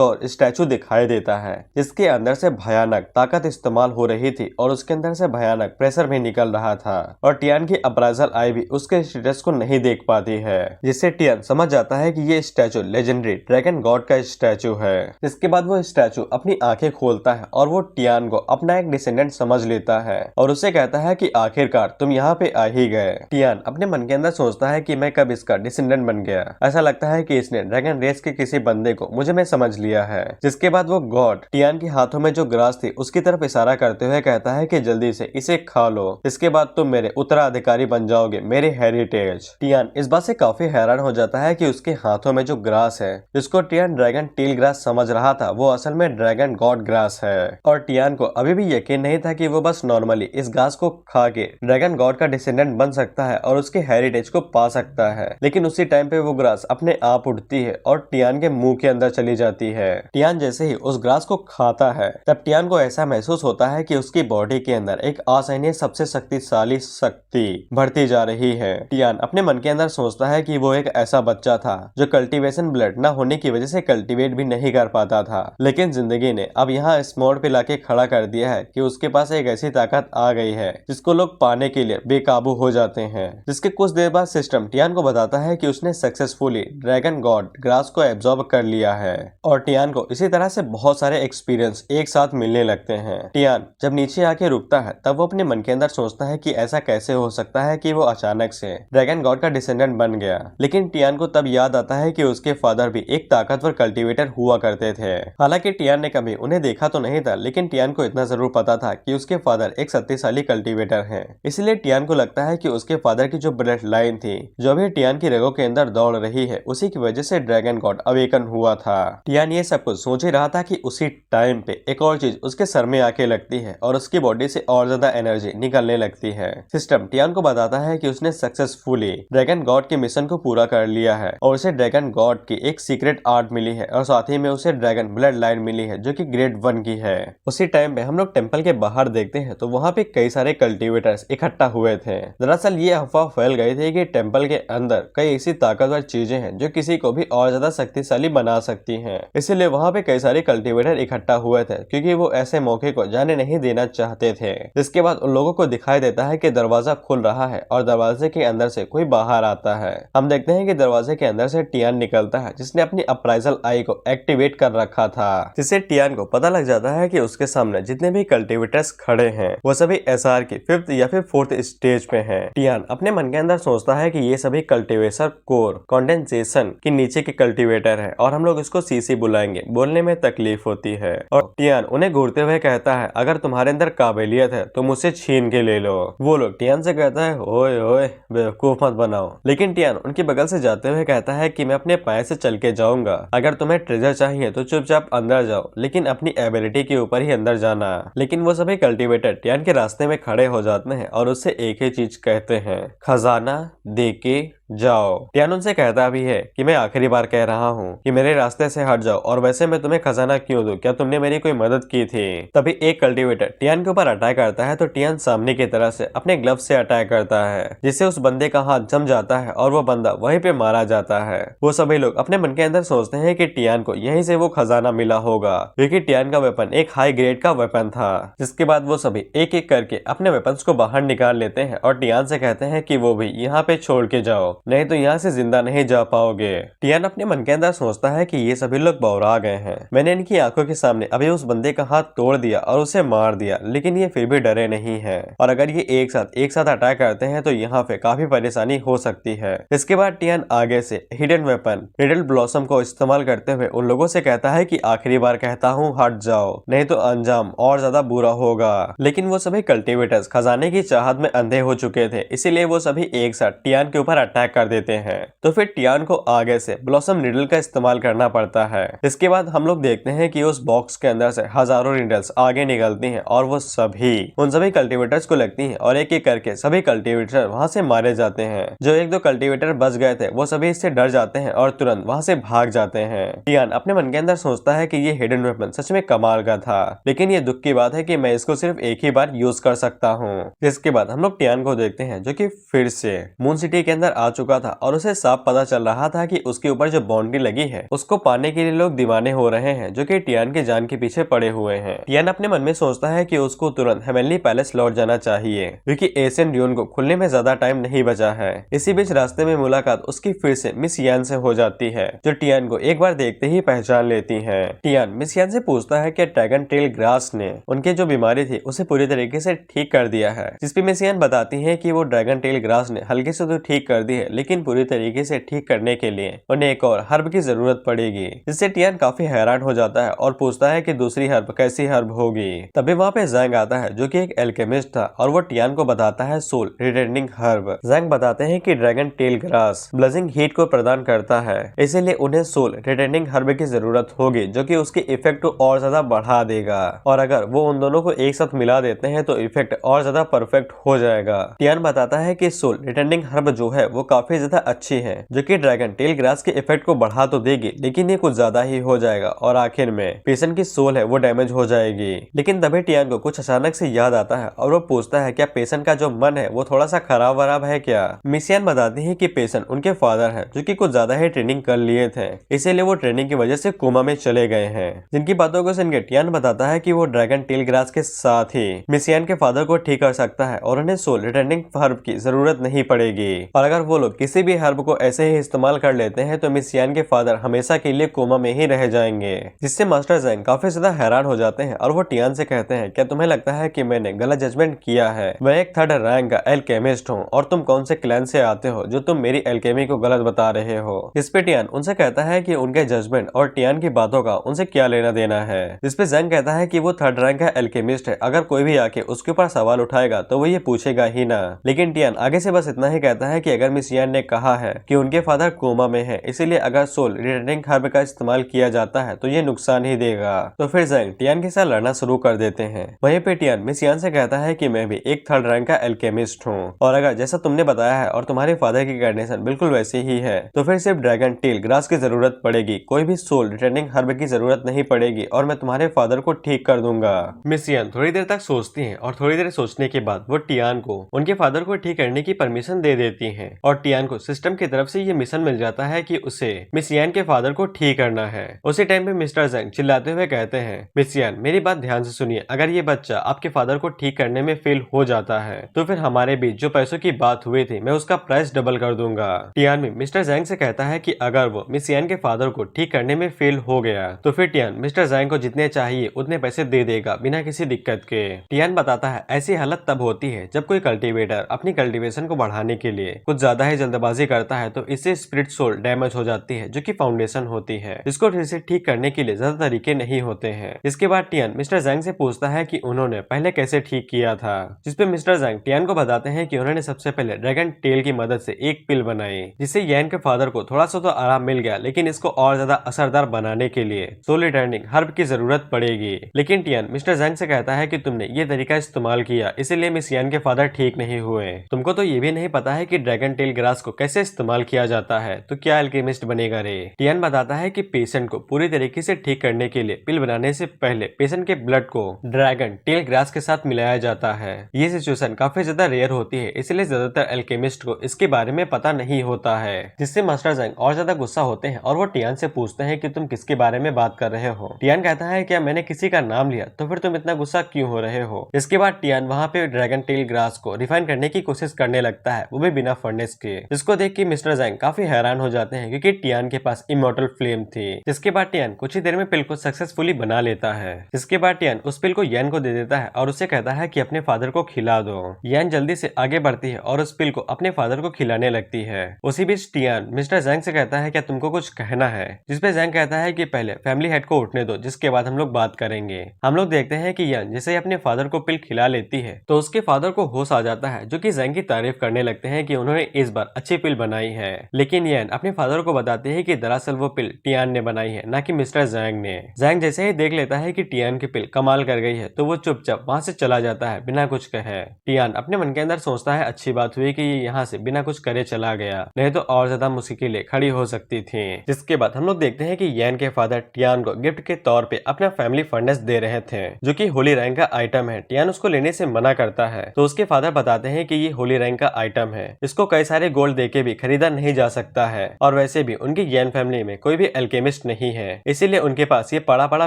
Speaker 1: और स्टैचू दिखाई देता है जिसके अंदर से भयानक ताकत इस्तेमाल हो रही थी और उसके अंदर से भयानक प्रेशर भी निकल रहा था और टियान की अप्राइजल आई भी उसके स्टेटस को नहीं देख पाती है। जिससे टियान समझ जाता है कि ये स्टैचू लेजेंडरी ड्रैगन गॉड का स्टैचू है। इसके बाद वो स्टैचू अपनी आंखें खोलता है और वो टियान को अपना एक डिसेंडेंट समझ लेता है और उसे कहता है कि आखिरकार तुम यहाँ पे आ ही गए। टियान अपने मन के अंदर सोचता है कि मैं कब इसका डिसेंडेंट बन गया, ऐसा लगता है कि इसने ड्रैगन रेस के किसी बंदे को मुझे में समझ लिया है। जिसके बाद वो गॉड टियान के हाथों में जो ग्रास थी उसकी तरफ इशारा करते हुए कहता है कि जल्दी से इसे खा लो, इसके बाद तुम मेरे उत्तराधिकारी बन जाओगे, मेरे हेरिटेज। टियान इस बात से काफी हैरान हो जाता है कि उसके हाथों में जो ग्रास है जिसको टियान ड्रैगन टील ग्रास समझ रहा था वो असल में ड्रैगन गॉड ग्रास है। और टियान को अभी भी यकीन नहीं था कि वो बस नॉर्मली इस घास को खा के ड्रैगन गॉड का डिसेंडेंट बन सकता है और उसके हेरिटेज को पा सकता है। लेकिन उसी टाइम पे वो ग्रास अपने आप उठती है और टियान के मुंह के अंदर चली जाती है। टियान जैसे ही उस ग्रास को खाता है तब टियान को ऐसा महसूस होता है कि उसकी बॉडी के अंदर एक असहनीय सबसे शक्तिशाली शक्ति बढ़ती जा रही है। टियान अपने मन के अंदर सोचता है कि वो एक ऐसा बच्चा था जो कल्टीवेशन ब्लड न होने की वजह से कल्टीवेट भी नहीं कर पाता था, लेकिन जिंदगी ने अब यहाँ इस मोड़ पे लाके खड़ा कर दिया है कि उसके पास एक ऐसी ताकत आ गई है जिसको लोग पाने के लिए बेकाबू हो जाते हैं। जिसके कुछ देर बाद सिस्टम टियान को बताता है कि उसने सक्सेसफुली ड्रैगन गॉड ग्रास को एब्जॉर्ब कर लिया है और टियान को इसी तरह से बहुत सारे एक्सपीरियंस एक साथ मिलने लगते हैं। टियान जब नीचे आके रुकता है तब वो अपने मन के अंदर सोचता है कि ऐसा कैसे हो सकता है कि वो अचानक से ड्रैगन गॉड का डिसेंडेंट बन गया। लेकिन टियान को तब याद आता है कि उसके फादर भी एक ताकतवर कल्टीवेटर हुआ करते थे। हालांकि टियान ने कभी उन्हें देखा तो नहीं था, लेकिन टियान को इतना जरूर पता था कि उसके फादर एक शक्तिशाली कल्टीवेटर हैं। इसलिए टियान को लगता है कि उसके फादर की जो ब्लड लाइन थी जो भी टियान की रगों के अंदर दौड़ रही है उसी की वजह से ड्रैगन गॉड अवेकन हुआ था। टियान ये सब कुछ सोच ही रहा था कि उसी टाइम पे एक और चीज उसके सर में आके लगती है और उसकी बॉडी से और ज्यादा एनर्जी निकलने लगती है। सिस्टम टियान को बताता है कि उसने सक्सेसफुली ड्रैगन गॉड के मिशन को पूरा कर लिया है और उसे ड्रैगन गॉड की एक सीक्रेट आर्ट मिली है और साथ ही में उसे ड्रैगन ब्लड लाइन मिली है जो कि ग्रेड 1 की है। उसी टाइम पे हम लोग टेंपल के बाहर देखते हैं तो वहाँ पे कई सारे कल्टीवेटर्स इकट्ठा हुए थे। दरअसल ये अफवाह फैल गई थी कि टेंपल के अंदर कई ऐसी ताकतवर चीजें हैं जो किसी को भी और ज्यादा शक्तिशाली बना सकती हैं। इसीलिए वहाँ पे कई सारे कल्टीवेटर इकट्ठा हुए थे क्योंकि वो ऐसे मौके को जाने नहीं देना चाहते थे। जिसके बाद उन लोगों को दिखाई देता है कि दरवाजा खुल रहा है और दरवाजे के अंदर से कोई बाहर आता है। हम देखते हैं कि दरवाजे के अंदर से टियान निकलता है जिसने अपनी अप्राइजल आई को एक्टिवेट कर रखा था। जिससे टियान को पता लग जाता है कि उसके सामने जितने भी कल्टीवेटर्स खड़े हैं वो सभी SR की 5th या फिर 4th स्टेज पे हैं। टियान अपने मन के अंदर सोचता है कि ये सभी कल्टीवेशन कोर कंडेंसेशन के नीचे के कल्टीवेटर है और हम लोग इसको CC बुलाएंगे, बोलने में तकलीफ होती है। और टियान उन्हें घूरते हुए कहता है अगर तुम्हारे अंदर काबिलियत है तुम उसे छीन के ले लो। वो लोग टियान से कहता है ओए ओए बेवकूफ मत बनाओ। लेकिन टियान उनके बगल से जाते हुए कहता है कि मैं अपने पाए से चल के जाऊंगा, अगर तुम्हें ट्रेजर चाहिए तो चुपचाप अंदर जाओ, लेकिन अपनी एबिलिटी के ऊपर ही अंदर जाना। लेकिन वो सभी कल्टीवेटर टियान के रास्ते में खड़े हो जाते हैं और उससे एक ही चीज कहते हैं, खजाना देके जाओ। टियान उनसे कहता भी है कि मैं आखिरी बार कह रहा हूँ कि मेरे रास्ते से हट जाओ, और वैसे मैं तुम्हें खजाना क्यों दूं? क्या तुमने मेरी कोई मदद की थी? तभी एक कल्टीवेटर टियान के ऊपर अटैक करता है, तो टियान सामने की तरफ से अपने ग्लव से अटैक करता है, जिससे उस बंदे का हाथ जम जाता है और वो बंदा वहीं पे मारा जाता है। वो सभी लोग अपने मन के अंदर सोचते हैं कि टियान को यहीं से वो खजाना मिला होगा, क्योंकि टियान का वेपन एक हाई ग्रेड का वेपन था। जिसके बाद वो सभी एक एक करके अपने वेपन्स को बाहर निकाल लेते हैं और टियान से कहते हैं कि वो भी यहाँ पे छोड़ के जाओ, नहीं तो यहाँ से जिंदा नहीं जा पाओगे। टियान अपने मन के अंदर सोचता है कि ये सभी लोग बौरा गए हैं, मैंने इनकी आंखों के सामने अभी उस बंदे का हाथ तोड़ दिया और उसे मार दिया, लेकिन ये फिर भी डरे नहीं है, और अगर ये एक साथ अटैक करते हैं तो यहाँ पे काफी परेशानी हो सकती है। इसके बाद टियान आगे से हिडन वेपन रिडल ब्लॉसम को इस्तेमाल करते हुए उन लोगों से कहता है कि आखिरी बार कहता हूँ हट जाओ, नहीं तो अंजाम और ज्यादा बुरा होगा। लेकिन वो सभी कल्टीवेटर्स खजाने की चाहत में अंधे हो चुके थे, इसीलिए वो सभी एक साथ टियान के ऊपर अटैक कर देते हैं। तो फिर टियान को आगे से ब्लॉसम निडल का इस्तेमाल करना पड़ता है। इसके बाद हम लोग देखते हैं कि उस बॉक्स के अंदर से हजारों निडल्स आगे निकलती हैं और वो सभी उन सभी कल्टीवेटर्स को लगती हैं, और एक एक करके सभी कल्टीवेटर वहां से मारे जाते हैं। जो एक दो कल्टीवेटर बच गए थे वो सभी इससे डर जाते हैं और तुरंत वहां से भाग जाते हैं। टियान अपने मन के अंदर सोचता है कि ये हिडन वेपन सच में कमाल का था, लेकिन ये दुख की बात है कि मैं इसको सिर्फ एक ही बार यूज कर सकता हूँ। इसके बाद हम लोग टियान को देखते हैं, जो कि फिर से मून सिटी के अंदर आ चुका था और उसे साफ पता चल रहा था कि उसके ऊपर जो बाउंड्री लगी है उसको पाने के लिए लोग दीवाने हो रहे हैं, जो कि टियान के जान के पीछे पड़े हुए हैं। टियान अपने मन में सोचता है कि उसको तुरंत हेवनली पैलेस लौट जाना चाहिए, क्योंकि एशियन ड्यून को खुलने में ज्यादा टाइम नहीं बचा है। इसी बीच रास्ते में मुलाकात उसकी फिर से मिस यान से हो जाती है, जो टियान को एक बार देखते ही पहचान लेती है। टियान मिस यान से पूछता है कि ड्रैगन टेल ग्रास ने उनके जो बीमारी थी उसे पूरी तरीके से ठीक कर दिया है, जिस पे मिस यान बताती है कि वो ड्रैगन टेल ग्रास ने हल्के से तो ठीक कर दी है, लेकिन पूरी तरीके से ठीक करने के लिए उन्हें एक और हर्ब की जरूरत पड़ेगी। जिससे टियान काफी हैरान हो जाता है और पूछता है कि दूसरी हर्ब कैसी हर्ब होगी। तभी वहाँ पे जैंग आता है, जो कि एक एल्केमिस्ट था, और वो टियान को बताता है सोल रिटर्निंग हर्ब। जैंग बताते हैं कि ड्रैगन टेल ग्रास ब्लजिंग हीट को प्रदान करता है, इसीलिए उन्हें सोल रिटर्निंग हर्ब की जरूरत होगी, जो कि उसके इफेक्ट को और ज्यादा बढ़ा देगा, और अगर वो उन दोनों को एक साथ मिला देते हैं तो इफेक्ट और ज्यादा परफेक्ट हो जाएगा। टियान बताता है कि सोल रिटर्निंग हर्ब जो है वो काफी ज्यादा अच्छी है, जो कि ड्रैगन टेल ग्रास के इफेक्ट को बढ़ा तो देगी, लेकिन ये कुछ ज्यादा ही हो जाएगा और आखिर में पेशेंट की सोल है वो डैमेज हो जाएगी। लेकिन तभी टियान को कुछ अचानक से याद आता है और वो पूछता है क्या पेशेंट का जो मन है वो थोड़ा सा खराब वराब है क्या। मिस यान बताती है कि पेशेंट उनके फादर है, जो कि कुछ ज्यादा ही ट्रेनिंग कर लिए थे, इसीलिए वो ट्रेनिंग की वजह से कोमा में चले गए हैं। जिनकी बातों को सुनकर टियान बताता है कि वो ड्रैगन टेल ग्रास के साथ ही मिस यान के फादर को ठीक कर सकता है और उन्हें सोल रिटर्निंग हर्ब की जरूरत नहीं पड़ेगी, और अगर वो लोग किसी भी हर्ब को ऐसे ही इस्तेमाल कर लेते हैं तो मिस यान के फादर हमेशा के लिए कोमा में ही रह जाएंगे। जिससे मास्टर जैंग काफी ज्यादा हैरान हो जाते हैं और वो टियान से कहते हैं क्या तुम्हें लगता है कि मैंने गलत जजमेंट किया है? मैं एक थर्ड रैंक का एल्केमिस्ट हूँ और तुम कौन से क्लैन से आते हो जो तुम मेरी एल्केमी को गलत बता रहे हो। इस पे टियान उनसे कहता है कि उनके जजमेंट और टियान की बातों का उनसे क्या लेना देना है। इस पे जैंग कहता है कि वो थर्ड रैंक का एल्केमिस्ट है, अगर कोई भी आके उसके ऊपर सवाल उठाएगा तो वो ये पूछेगा ही ना। लेकिन टियान आगे से बस इतना ही कहता है कि अगर मिस यान ने कहा है कि उनके फादर कोमा में है, इसीलिए अगर सोल रिटर्निंग हर्ब का इस्तेमाल किया जाता है तो ये नुकसान ही देगा। तो फिर जैंग टियान के साथ लड़ना शुरू कर देते हैं। वहीं पे टियान मिस यान से कहता है कि मैं भी एक थर्ड रैंक का एल्केमिस्ट हूँ, और अगर जैसा तुमने बताया है और तुम्हारे फादर की कंडीशन बिल्कुल वैसी ही है तो फिर सिर्फ ड्रैगन टेल ग्रास की जरूरत पड़ेगी, कोई भी सोल रिटर्निंग हर्ब की जरूरत नहीं पड़ेगी, और मैं तुम्हारे फादर को ठीक कर दूंगा। मिस यान थोड़ी देर तक सोचती हैं और थोड़ी देर सोचने के बाद वो टियान को उनके फादर को ठीक करने की परमिशन दे देती हैं, और टियान को सिस्टम की तरफ से ये मिशन मिल जाता है कि उसे मिस यान के फादर को ठीक करना है। उसी टाइम पे मिस्टर जैंग चिल्लाते हुए कहते हैं मिस यान मेरी बात ध्यान से सुनिए, अगर ये बच्चा आपके फादर को ठीक करने में फेल हो जाता है तो फिर हमारे बीच जो पैसों की बात हुई थी मैं उसका प्राइस डबल कर दूंगा। टियान भी मिस्टर जैंग से कहता है कि अगर वो मिस यान के फादर को ठीक करने में फेल हो गया तो फिर टियान मिस्टर जैंग को जितने चाहिए उतने पैसे दे देगा बिना किसी दिक्कत के। टियान बताता है ऐसी हालत तब होती है जब कोई कल्टीवेटर अपनी कल्टीवेशन को बढ़ाने के लिए कुछ ज्यादा ही जल्दबाजी करता है तो इससे स्पिरिट सोल डैमेज हो जाती है, जो कि फाउंडेशन होती है, जिसको फिर से ठीक करने के लिए ज्यादा तरीके नहीं होते हैं। इसके बाद टियान मिस्टर जैंग से पूछता है कि उन्होंने पहले कैसे ठीक किया था, जिसपे मिस्टर जैंग टियान को बताते हैं कि उन्होंने सबसे पहले ड्रैगन टेल की मदद से एक पिल बनाई, जिससे यान के फादर को थोड़ा सा तो आराम मिल गया, लेकिन इसको और ज्यादा असरदार बनाने के लिए सोल रिटर्निंग हर्ब की जरूरत पड़ेगी। लेकिन टियान मिस्टर जैंग से कहता है कि तुमने ये तरीका इस्तेमाल किया इसीलिए मिस यान के फादर ठीक नहीं हुए, तुमको तो ये भी नहीं पता है कि ड्रैगन टेल टेल ग्रास को कैसे इस्तेमाल किया जाता है, तो क्या अल्केमिस्ट बनेगा रे। टियान बताता है कि पेशेंट को पूरी तरीके से ठीक करने के लिए पिल बनाने से पहले पेशेंट के ब्लड को ड्रैगन टेल ग्रास के साथ मिलाया जाता है। ये सिचुएशन काफी ज्यादा रेयर होती है, इसलिए ज्यादातर अल्केमिस्ट को इसके बारे में पता नहीं होता है, जिससे मास्टर ज़ैंग और ज्यादा गुस्सा होते हैं और वो टियान से पूछते हैं कि तुम किसके बारे में बात कर रहे हो। टियान कहता है क्या मैंने किसी का नाम लिया, तो फिर तुम इतना गुस्सा क्यों हो रहे हो। इसके बाद टियान वहाँ पे ड्रैगन टेल ग्रास को रिफाइन करने की कोशिश करने लगता है, वो भी बिना फर्नेस के। इसको देख के मिस्टर ज़ैंग काफी हैरान हो जाते हैं क्योंकि टियान के पास इमॉर्टल फ्लेम थी। जिसके बाद टियान कुछ ही देर में पिल को सक्सेसफुली बना लेता है। इसके बाद टियान उस पिल को यान को दे देता है और उसे कहता है कि अपने फादर को खिला दो। यान जल्दी से आगे बढ़ती है और उस पिल को अपने फादर को खिलाने लगती है। उसी बीच टियान मिस्टर ज़ैंग से कहता है क्या तुमको कुछ कहना है, जिसपे ज़ैंग कहता है कि पहले फैमिली हेड को उठने दो, जिसके बाद हम लोग बात करेंगे। हम लोग देखते हैं कि यान जैसे ही अपने फादर को पिल खिला लेती है तो उसके फादर को होश आ जाता है, जो कि ज़ैंग की तारीफ करने लगते हैं कि उन्होंने इस बार अच्छी पिल बनाई है। लेकिन यान अपने फादर को बताते हैं कि दरअसल वो पिल टियान ने बनाई है, ना कि मिस्टर ज़ैंग ने। ज़ैंग जैसे ही देख लेता है कि टियान की पिल कमाल कर गई है तो वो चुपचाप वहाँ से चला जाता है बिना कुछ कहे। टियान अपने मन के अंदर सोचता है अच्छी बात हुई कि ये यहाँ से बिना कुछ करे चला गया, नहीं तो और ज्यादा मुश्किलें खड़ी हो सकती थी। जिसके बाद हम लोग देखते हैं कि यान के फादर टियान को गिफ्ट के तौर पे अपना फैमिली फर्नेस दे रहे थे, जो कि होली रैंक का आइटम है। टियान उसको लेने से मना करता है तो उसके फादर बताते हैं कि ये होली रैंक का आइटम है, इसको कई सारे गोल्ड देके भी खरीदा नहीं जा सकता है, और वैसे भी उनकी यान फैमिली में कोई भी अल्केमिस्ट नहीं है, इसीलिए उनके पास ये पड़ा पड़ा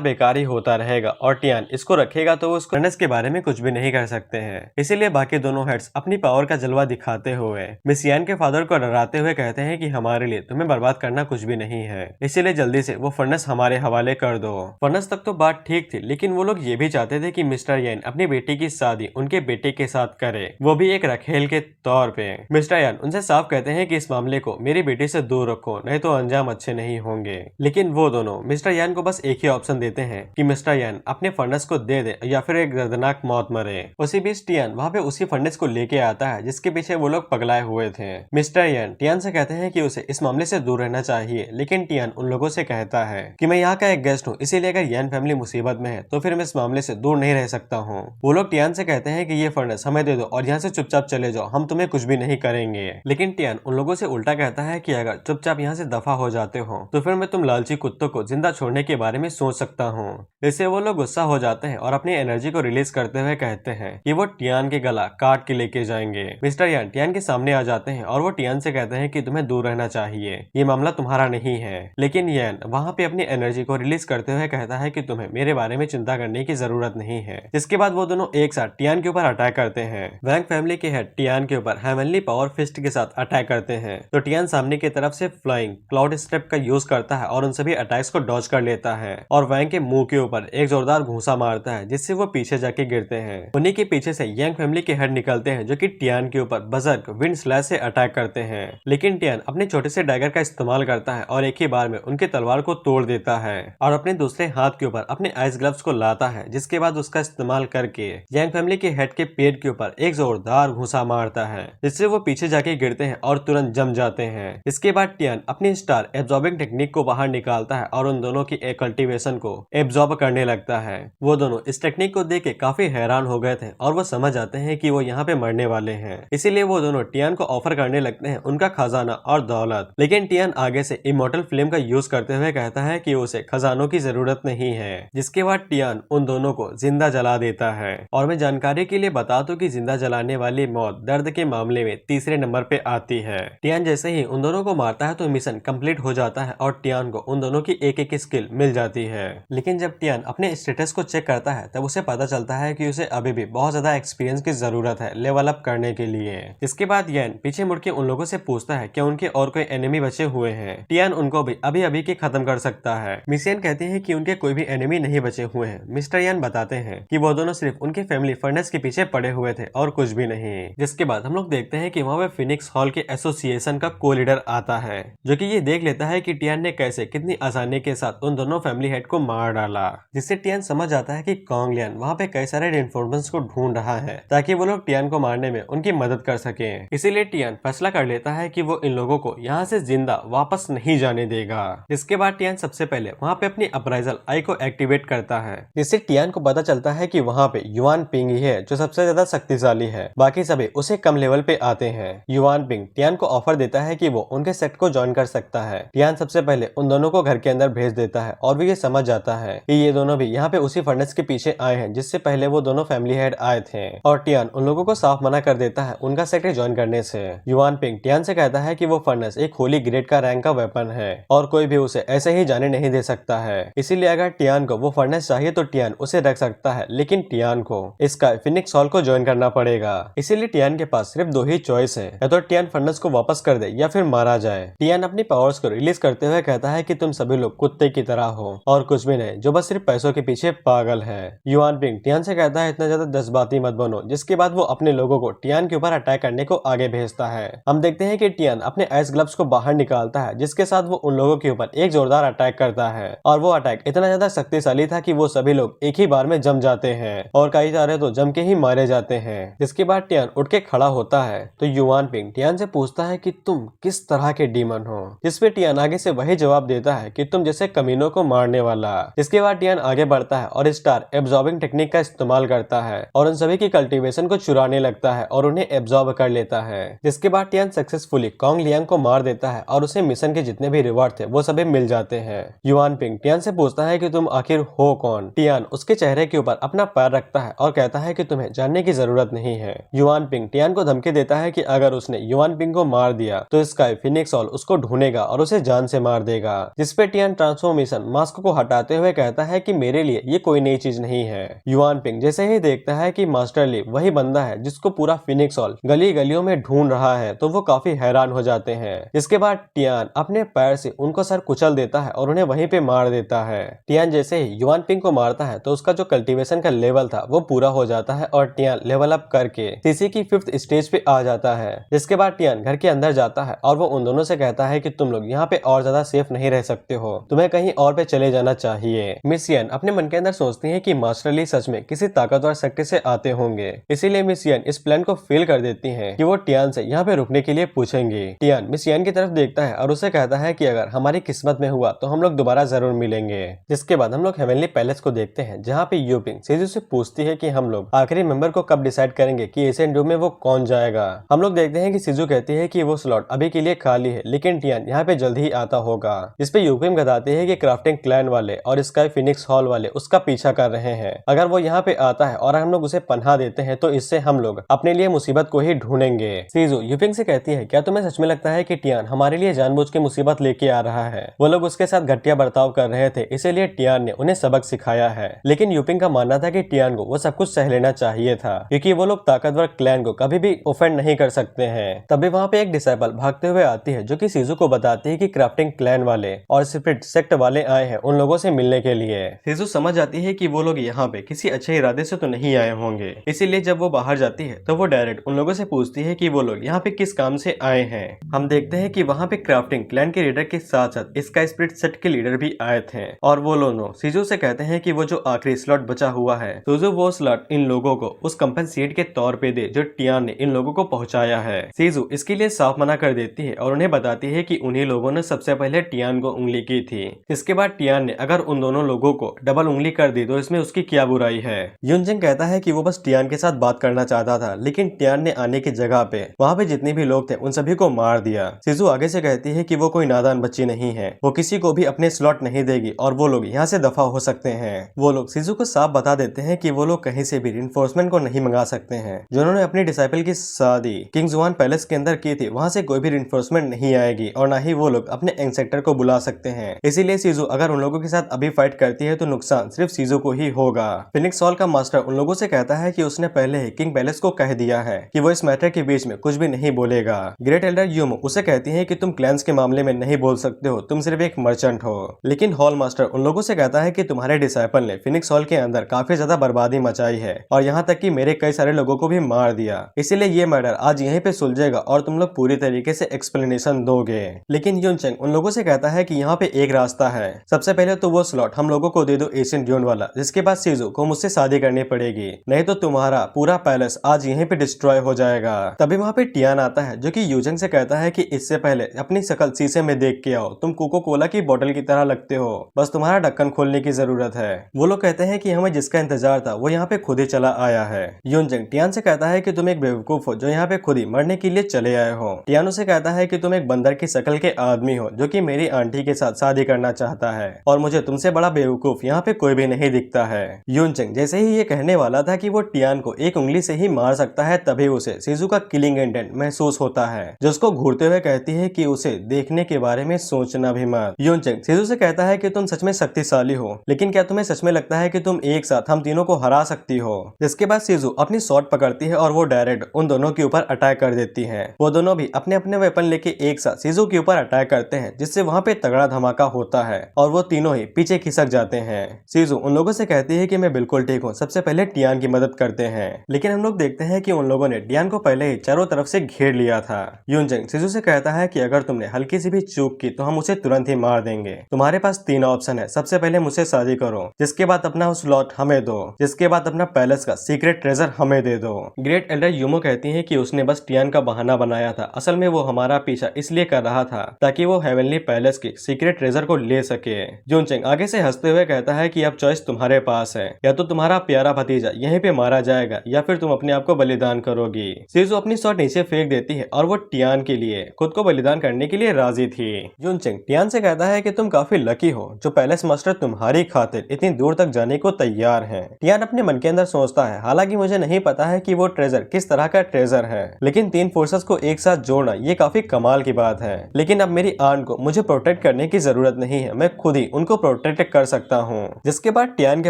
Speaker 1: बेकार ही होता रहेगा और टियान इसको रखेगा तो वो उस फर्नेस के बारे में कुछ भी नहीं कर सकते हैं। इसीलिए बाकी दोनों हेड्स अपनी पावर का जलवा दिखाते हुए मिस यान के फादर को डराते हुए कहते हैं कि हमारे लिए तुम्हें बर्बाद करना कुछ भी नहीं है, इसीलिए जल्दी से वो फर्नेस हमारे हवाले कर दो। फर्नेस तक तो बात ठीक थी, लेकिन वो लोग ये भी चाहते थे कि मिस्टर यान अपनी बेटी की शादी उनके बेटे के साथ करे, वो भी एक रखेल के तौर पे। मिस्टर यान उनसे साफ कहते हैं कि इस मामले को मेरी बेटी से दूर रखो, नहीं तो अंजाम अच्छे नहीं होंगे। लेकिन वो दोनों मिस्टर यान को बस एक ही ऑप्शन देते हैं कि मिस्टर यान अपने फर्नेस को दे दे या फिर एक दर्दनाक मौत मरे। उसी बीच टियान वहाँ पे उसी फर्नेस को लेके आता है जिसके पीछे वो लोग पगलाए हुए थे। मिस्टर यान टियान से कहते हैं कि उसे इस मामले से दूर रहना चाहिए, लेकिन टियान उन लोगों से कहता है कि मैं यहाँ का एक गेस्ट हूँ, इसीलिए अगर यान फैमिली मुसीबत में है तो फिर मैं इस मामले से दूर नहीं रह सकता हूँ। वो लोग टियान से कहते हैं कि ये फर्नेस हमें दे दो और यहाँ से चुपचाप चले जाओ, हम तुम्हें कुछ भी नहीं करेंगे। लेकिन टियान उन लोगों से उल्टा कहता है कि अगर चुपचाप यहाँ से दफा हो जाते हो तो फिर मैं तुम लालची कुत्तों को जिंदा छोड़ने के बारे में सोच सकता हूँ। इससे वो लोग गुस्सा हो जाते हैं और अपनी एनर्जी को रिलीज करते हुए कहते हैं कि वो टियान के गला काट के लेके जाएंगे। मिस्टर यान टियान के सामने आ जाते हैं और वो टियान से कहते हैं कि तुम्हें दूर रहना चाहिए, ये मामला तुम्हारा नहीं है। लेकिन यान वहाँ पे अपनी एनर्जी को रिलीज करते हुए कहता है कि तुम्हें मेरे बारे में चिंता करने की जरूरत नहीं है। जिसके बाद वो दोनों एक साथ टियान के ऊपर अटैक करते हैं। वैंग फैमिली के हेड टियान के ऊपर हेवनली पावर फिस्ट के साथ अटैक करते हैं तो टियान सामने की तरफ से फ्लाइंग क्लाउड स्टेप का यूज करता है और उन सभी अटैक्स को डॉज कर लेता है और वैंग के मुंह के ऊपर एक जोरदार घूंसा मारता है, जिससे वो पीछे जाके गिरते हैं। उन्हीं के पीछे से यांग फैमिली के हेड निकलते हैं जो कि टियान के ऊपर बजर्क विंड स्लैश से अटैक करते हैं। लेकिन टियान अपने छोटे से डैगर का इस्तेमाल करता है और एक ही बार में उनके तलवार को तोड़ देता है और अपने दूसरे हाथ के ऊपर अपने आइस ग्लव्स को लाता है, जिसके बाद उसका इस्तेमाल करके यांग फैमिली के हेड के पेट के ऊपर एक जोरदार घूंसा मारता है, जिससे वो पीछे जाके गिरते हैं और तुरंत जम जाते हैं। इसके बाद टियान अपनी स्टार एब्जॉर्बिंग टेक्निक को बाहर निकालता है और उन दोनों की एक कल्टीवेशन को एब्जॉर्ब करने लगता है। वो दोनों इस टेक्निक को देख के काफी हैरान हो गए थे और वो समझ आते हैं कि वो यहाँ पे मरने वाले हैं, इसीलिए वो दोनों टियान को ऑफर करने लगते हैं उनका खजाना और दौलत। लेकिन टियान आगे से इमॉर्टल फ्लेम का यूज करते हुए कहता है कि उसे खजानों की जरूरत नहीं है। जिसके बाद टियान उन दोनों को जिंदा जला देता है। और मैं जानकारी के लिए बता दूं कि जिंदा जलाने वाली मौत दर्द के मामले में तीसरे नंबर पे आती है। टियान जैसे ही उन दोनों को मारता है तो मिशन कंप्लीट हो जाता है और टियान को उन दोनों की एक एक स्किल मिल जाती है। लेकिन जब टियान अपने स्टेटस को चेक करता है तब उसे पता चलता है कि उसे अभी भी बहुत ज्यादा एक्सपीरियंस की जरूरत है लेवल अप करने के लिए। इसके बाद यान पीछे मुड़ के उन लोगों से पूछता है क्या उनके और कोई एनिमी बचे हुए हैं। टियान उनको भी अभी अभी के खत्म कर सकता है। मिस यान कहती है कि उनके कोई भी एनिमी नहीं बचे हुए हैं। मिस्टर यान बताते हैं कि वो दोनों सिर्फ उनके फैमिली फर्नेस के पीछे पड़े हुए थे और कुछ भी नहीं। जिसके बाद हम लोग देखते हैं कि वहाँ पे फिनिक्स हॉल के एसोसिएशन का को लीडर आता है, जो कि ये देख लेता है कि टियान ने कैसे कितनी आसानी के साथ उन दोनों फैमिली हेड को मार डाला। जिससे टियान समझ आता है कि कॉन्ग लियान वहाँ पे कई सारे इन्फॉर्मेंट्स को ढूंढ रहा है ताकि वो लोग टियान को मारने में उनकी मदद कर सके। इसीलिए टियान फैसला कर लेता है कि वो इन लोगों को यहाँ से जिंदा वापस नहीं जाने देगा। इसके बाद टियान सबसे पहले वहाँ पे अपनी अप्राइजल आई को एक्टिवेट करता है, जिससे टियान को पता चलता है कि वहाँ पे युआन पिंग ही है जो सबसे ज्यादा शक्तिशाली है, बाकी सभी उसे कम लेवल पे आते हैं। युआन युआन पिंग टियान को ऑफर देता है कि वो उनके सेक्ट को ज्वाइन कर सकता है। टियान सबसे पहले उन दोनों को घर के अंदर भेज देता है और वो ये समझ जाता है कि ये दोनों भी यहाँ पे उसी फर्नेस के पीछे आए हैं जिससे पहले वो दोनों फैमिली हेड आए थे। और टियान उन लोगों को साफ मना कर देता है उनका सेक्ट ज्वाइन करने से। युआन पिंग टियान से कहता है कि वो फर्नेस एक होली ग्रेड का रैंक का वेपन है और कोई भी उसे ऐसे ही जाने नहीं दे सकता है। इसीलिए अगर टियान को वो फर्नेस चाहिए तो टियान उसे रख सकता है, लेकिन टियान को इसका फिनिक्स हॉल को ज्वाइन करना पड़ेगा। इसीलिए टियान के पास सिर्फ 2 ही चॉइस है, या तो टियान फर्नेस को वापस कर दे या फिर मारा जाए। टियान अपनी पावर्स को रिलीज करते हुए कहता है कि तुम सभी लोग कुत्ते की तरह हो और कुछ भी नहीं, जो बस सिर्फ पैसों के पीछे पागल है। युआन पिंग टियान से कहता है इतना ज्यादा जज्बाती मत बनो, जिसके बाद वो अपने लोगों को टियान के ऊपर अटैक करने को आगे भेजता है। हम देखते हैं कि टियान अपने आइस ग्लव्स को बाहर निकालता है, जिसके साथ वो उन लोगों के ऊपर एक जोरदार अटैक करता है और वो अटैक इतना ज्यादा शक्तिशाली था कि वो सभी लोग एक ही बार में जम जाते हैं और कई सारे तो जम के ही मारे जाते हैं। जिसके बाद टियान उठ के खड़ा होता है तो युआन पिंग टियान से पूछता है कि तुम किस तरह के डीमन हो, जिसपे टियान आगे से वही जवाब देता है कि तुम जैसे कमीनों को मारने वाला। जिसके बाद टियान आगे बढ़ता है और स्टार एब्जॉर्बिंग टेक्निक का इस्तेमाल करता है और उन सभी की कल्टीवेशन को चुराने लगता है और उन्हें एब्जॉर्ब कर लेता है। जिसके बाद टियान सक्सेसफुली कॉन्ग लियांग को मार देता है और उसे मिशन के जितने भी रिवॉर्ड थे वो सभी मिल जाते हैं। युआन पिंग टियान से पूछता है कि तुम आखिर हो कौन। टियान उसके चेहरे के ऊपर अपना पैर रखता है और कहता है कि तुम्हें जानने की जरूरत नहीं है। युआन पिंग टियान को धमकी देता है कि अगर उसने युआन पिंग को मार दिया तो स्काई फिनिक्स हॉल उसको ढूंढेगा और उसे जान से मार देगा। जिसपे टियान ट्रांसफॉर्मेशन मास्क को हटाते हुए कहता है कि मेरे लिए ये कोई नई चीज नहीं है। युआन पिंग जैसे ही देखता है कि मास्टर ली वही बंदा है जिसको पूरा फिनिक्स हॉल गली गलियों में ढूंढ रहा है तो वो काफी हैरान हो जाते हैं। इसके बाद टियान अपने पैर से उनको सर कुचल देता है और उन्हें वहीं पे मार देता है। टियान जैसे ही युआन पिंग को मारता है तो उसका जो कल्टीवेशन का लेवल था वो पूरा हो जाता है और टियान लेवल अप करके सीसी की 5th स्टेज पे आ जाता है। जिसके बाद टियान घर के अंदर जाता है और वो उन दोनों से कहता है कि तुम लोग यहाँ पे और ज्यादा सेफ नहीं रह सकते हो, तुम्हें कहीं और पे चले जाना चाहिए। मिस यन अपने मन के अंदर सोचती है कि मास्टर ली सच में किसी ताकतवर शक्ति से आते होंगे, इसीलिए मिस यन इस प्लान को फेल कर देती हैं कि वो टियान से यहाँ पे रुकने के लिए पूछेंगे। टियान मिस यन की तरफ देखता है और उसे कहता है कि अगर हमारी किस्मत में हुआ तो हम लोग दोबारा जरूर मिलेंगे। जिसके बाद हम लोग हेवनली पैलेस को देखते हैं जहाँ पे यू पिंग सीजू से पूछती है कि हम लोग आखिरी मेंबर को कब डिसाइड करेंगे कि एशियन रूम में वो कौन जाएगा। हम लोग देखते हैं कि सीजू कहती है कि वो स्लॉट अभी के लिए खाली है, लेकिन टियान यहाँ पे जल्द ही आता होगा। जिसपे यू पिंग बताती है कि क्राफ्टिंग क्लैन वाले और स्काई फिनिक्स हॉल वाले उसका पीछा कर रहे हैं। अगर वो यहाँ पे आता है और हम लोग उसे पनाह देते हैं तो इससे हम लोग अपने लिए मुसीबत को ही ढूंढेंगे। सीजू यू पिंग से कहती है क्या तुम्हें सच में लगता है कि टियान हमारे लिए जानबूझ के मुसीबत लेके आ रहा है। वो लोग उसके साथ घटिया बर्ताव कर रहे थे, इसीलिए टियान ने उन्हें सबक सिखाया है। लेकिन यू पिंग का मानना था कि टियान को वो सब कुछ सह लेना चाहिए था, क्योंकि वो लोग ताकतवर क्लैन को कभी भी ऑफेंड नहीं कर सकते हैं। तभी वहाँ पे एक डिसाइपल भागते हुए आती है जो कि सीजू को बताती है कि क्राफ्टिंग क्लैन वाले और स्पिरिट सेक्ट वाले आए हैं उन लोगों से मिलने के लिए। सीजू समझ जाती है कि वो लोग यहाँ पे किसी अच्छे इरादे से तो नहीं आए होंगे, इसीलिए जब वो बाहर जाती है तो वो डायरेक्ट उन लोगों से पूछती है कि वो लोग यहाँ पे किस काम से आए हैं। हम देखते हैं कि वहाँ पे क्राफ्टिंग क्लैन के लीडर के साथ साथ इसका स्पिरिट सेट के लीडर भी आए थे और वो दोनों सीजू से कहते हैं कि वो जो आखिरी स्लॉट बचा हुआ है सीजू वो स्लॉट इन लोगों को उस कंपनसेट के तौर पे दे जो टियान ने इन लोगों को पहुंचाया है। सीजू इसके लिए साफ मना कर देती है और उन्हें बताती है कि उन्हीं लोगों ने सबसे पहले टियान को उंगली की थी। इसके बाद टियान ने अगर उन दोनों लोगों को डबल उंगली कर दी तो इसमें उसकी क्या बुराई है। युनजिंग कहता है कि वो बस टियान के साथ बात करना चाहता था, लेकिन टियान ने आने की जगह पे वहाँ पे जितने भी लोग थे उन सभी को मार दिया। सीजू आगे से कहती है कि वो कोई नादान बच्ची नहीं है, वो किसी को भी अपने स्लॉट नहीं देगी और वो लोग यहाँ से दफा हो सकते हैं। वो लोग सीजू को साफ बता देते हैं कि वो लोग कहीं से भी रिइंफोर्समेंट को नहीं मंगा सकते हैं। जिन्होंने अपनी डिसाइपल की शादी किंग जुआन पैलेस के अंदर की थी वहाँ से कोई भी रिइंफोर्समेंट नहीं आएगी और ना ही वो लोग अपने एंसेक्टर को बुला सकते हैं। इसीलिए सीजू अगर उन लोगों के साथ अभी फाइट करती है तो नुकसान सिर्फ सीजू को ही होगा। फिनिक्स हॉल का मास्टर उन लोगों से कहता है कि उसने पहले ही किंग पैलेस को कह दिया है कि वो इस मैटर के बीच में कुछ भी नहीं बोलेगा। ग्रेट एल्डर यूमो उसे कहती है कि तुम क्लैंस के मामले में नहीं बोल सकते हो, तुम सिर्फ एक मर्चेंट हो। लेकिन हॉल मास्टर उन लोगों से कहता है कि तुम्हारे डिसाइपल ने फिनिक्स हॉल के अंदर काफी ज्यादा बर्बादी मचाई है और यहाँ तक कि मेरे कई सारे लोगों को भी मार दिया, इसीलिए ये मर्डर आज यहीं पे सुलझेगा और तुम लोग पूरी तरीके से एक्सप्लेनेशन दोगे। लेकिन युनचेंग उन लोगों से कहता है कि यहाँ पे एक रास्ता है, सबसे पहले तो वो स्लॉट हम लोगों को दे दो एशियन ड्यून वाला, जिसके बाद सीजू को मुझसे शादी करनी पड़ेगी, नहीं तो तुम्हारा पूरा पैलेस आज यहीं पे डिस्ट्रॉय हो जाएगा। तभी वहाँ पे टियान आता है जो कि यूजेंग से कहता है कि इससे पहले अपनी शक्ल शीशे में देख के आओ, तुम कोको कोला की बोतल की तरह लगते हो, बस तुम्हारा ढक्कन खोलने की जरूरत है। वो लोग कहते हैं कि हमें जिसका इंतजार था वो यहाँ पे खुद ही चला आया है। युनजेंग टियान से कहता है कि तुम एक बेवकूफ हो जो यहाँ पे खुद ही मरने के लिए चले आए हो। टियान उसे कहता है कि तुम एक बंदर की शक्ल के आदमी हो जो कि मेरी आंटी के साथ शादी करना चाहता है और मुझे तुमसे बड़ा बेवकूफ यहाँ पे कोई भी नहीं दिखता है। यूनचेंग जैसे ही ये कहने वाला था कि वो टियान को एक उंगली से ही मार सकता है, तभी उसे सीजू का किलिंग इंटेंट महसूस होता है, जो उसको घूरते हुए कहती है कि उसे देखने के बारे में सोचना भी मत। यूनचेंग सीजू से कहता है कि तुम सच में शक्तिशाली हो, लेकिन क्या तुम्हें सच में लगता है कि तुम एक साथ हम तीनों को हरा सकती हो? जिसके बाद सीजू अपनी शॉट पकड़ती है और वो डायरेक्ट उन दोनों के ऊपर अटैक कर देती है। वो दोनों भी अपने अपने वेपन लेके एक साथ सीजू के ऊपर अटैक करते हैं, जिससे वहाँ पे तगड़ा धमाका होता है और वो तीनों ही पीछे खिसक जाते हैं। सीजू उन लोगों से कहती है कि मैं बिल्कुल ठीक हूँ, सबसे पहले टियान की मदद करते हैं। लेकिन हम लोग देखते हैं कि उन लोगों ने टियान को पहले ही चारों तरफ से घेर लिया था। यूनचेंग सीजू से कहता है कि अगर तुमने हल्की सी भी चूक की तो हम उसे तुरंत ही मार देंगे। तुम्हारे पास 3 ऑप्शन है, सबसे पहले मुझसे शादी करो, जिसके बाद अपना उस लॉट हमें दो, जिसके बाद अपना पैलेस का सीक्रेट ट्रेजर हमें दे दो। ग्रेट एल्डर यूमो कहती है कि उसने बस टियान का बहाना बनाया था, असल में वो हमारा पीछा इसलिए कर रहा था ताकि वो हेवनली पैलेस की सीक्रेट ट्रेजर को ले सके। यूनचेंग आगे से हंसते हुए कहता है कि अब चॉइस तुम्हारे पास है, या तो तुम्हारा प्यारा भतीजा यहीं पे मारा जाएगा या फिर तुम अपने आप को बलिदान करोगी। सीजू अपनी शॉट नीचे फेंक देती है और वो टियान के लिए खुद को बलिदान करने के लिए राजी थी। यूनचेंग टियान से कहता है कि तुम काफी लकी हो जो पैलेस मास्टर तुम्हारी खातिर इतनी दूर तक जाने को तैयार है। टियान अपने मन के अंदर सोचता है, हालांकि मुझे नहीं पता है कि वो ट्रेजर किस तरह का ट्रेजर है, लेकिन 3 फोर्सेस को एक साथ जोड़ना ये काफी कमाल की बात है। लेकिन अब मेरी आंट को मुझे प्रोटेक्ट करने की जरूरत नहीं है, मैं खुद ही उनको प्रोटेक्ट कर सकता हूँ। जिसके बाद टियान के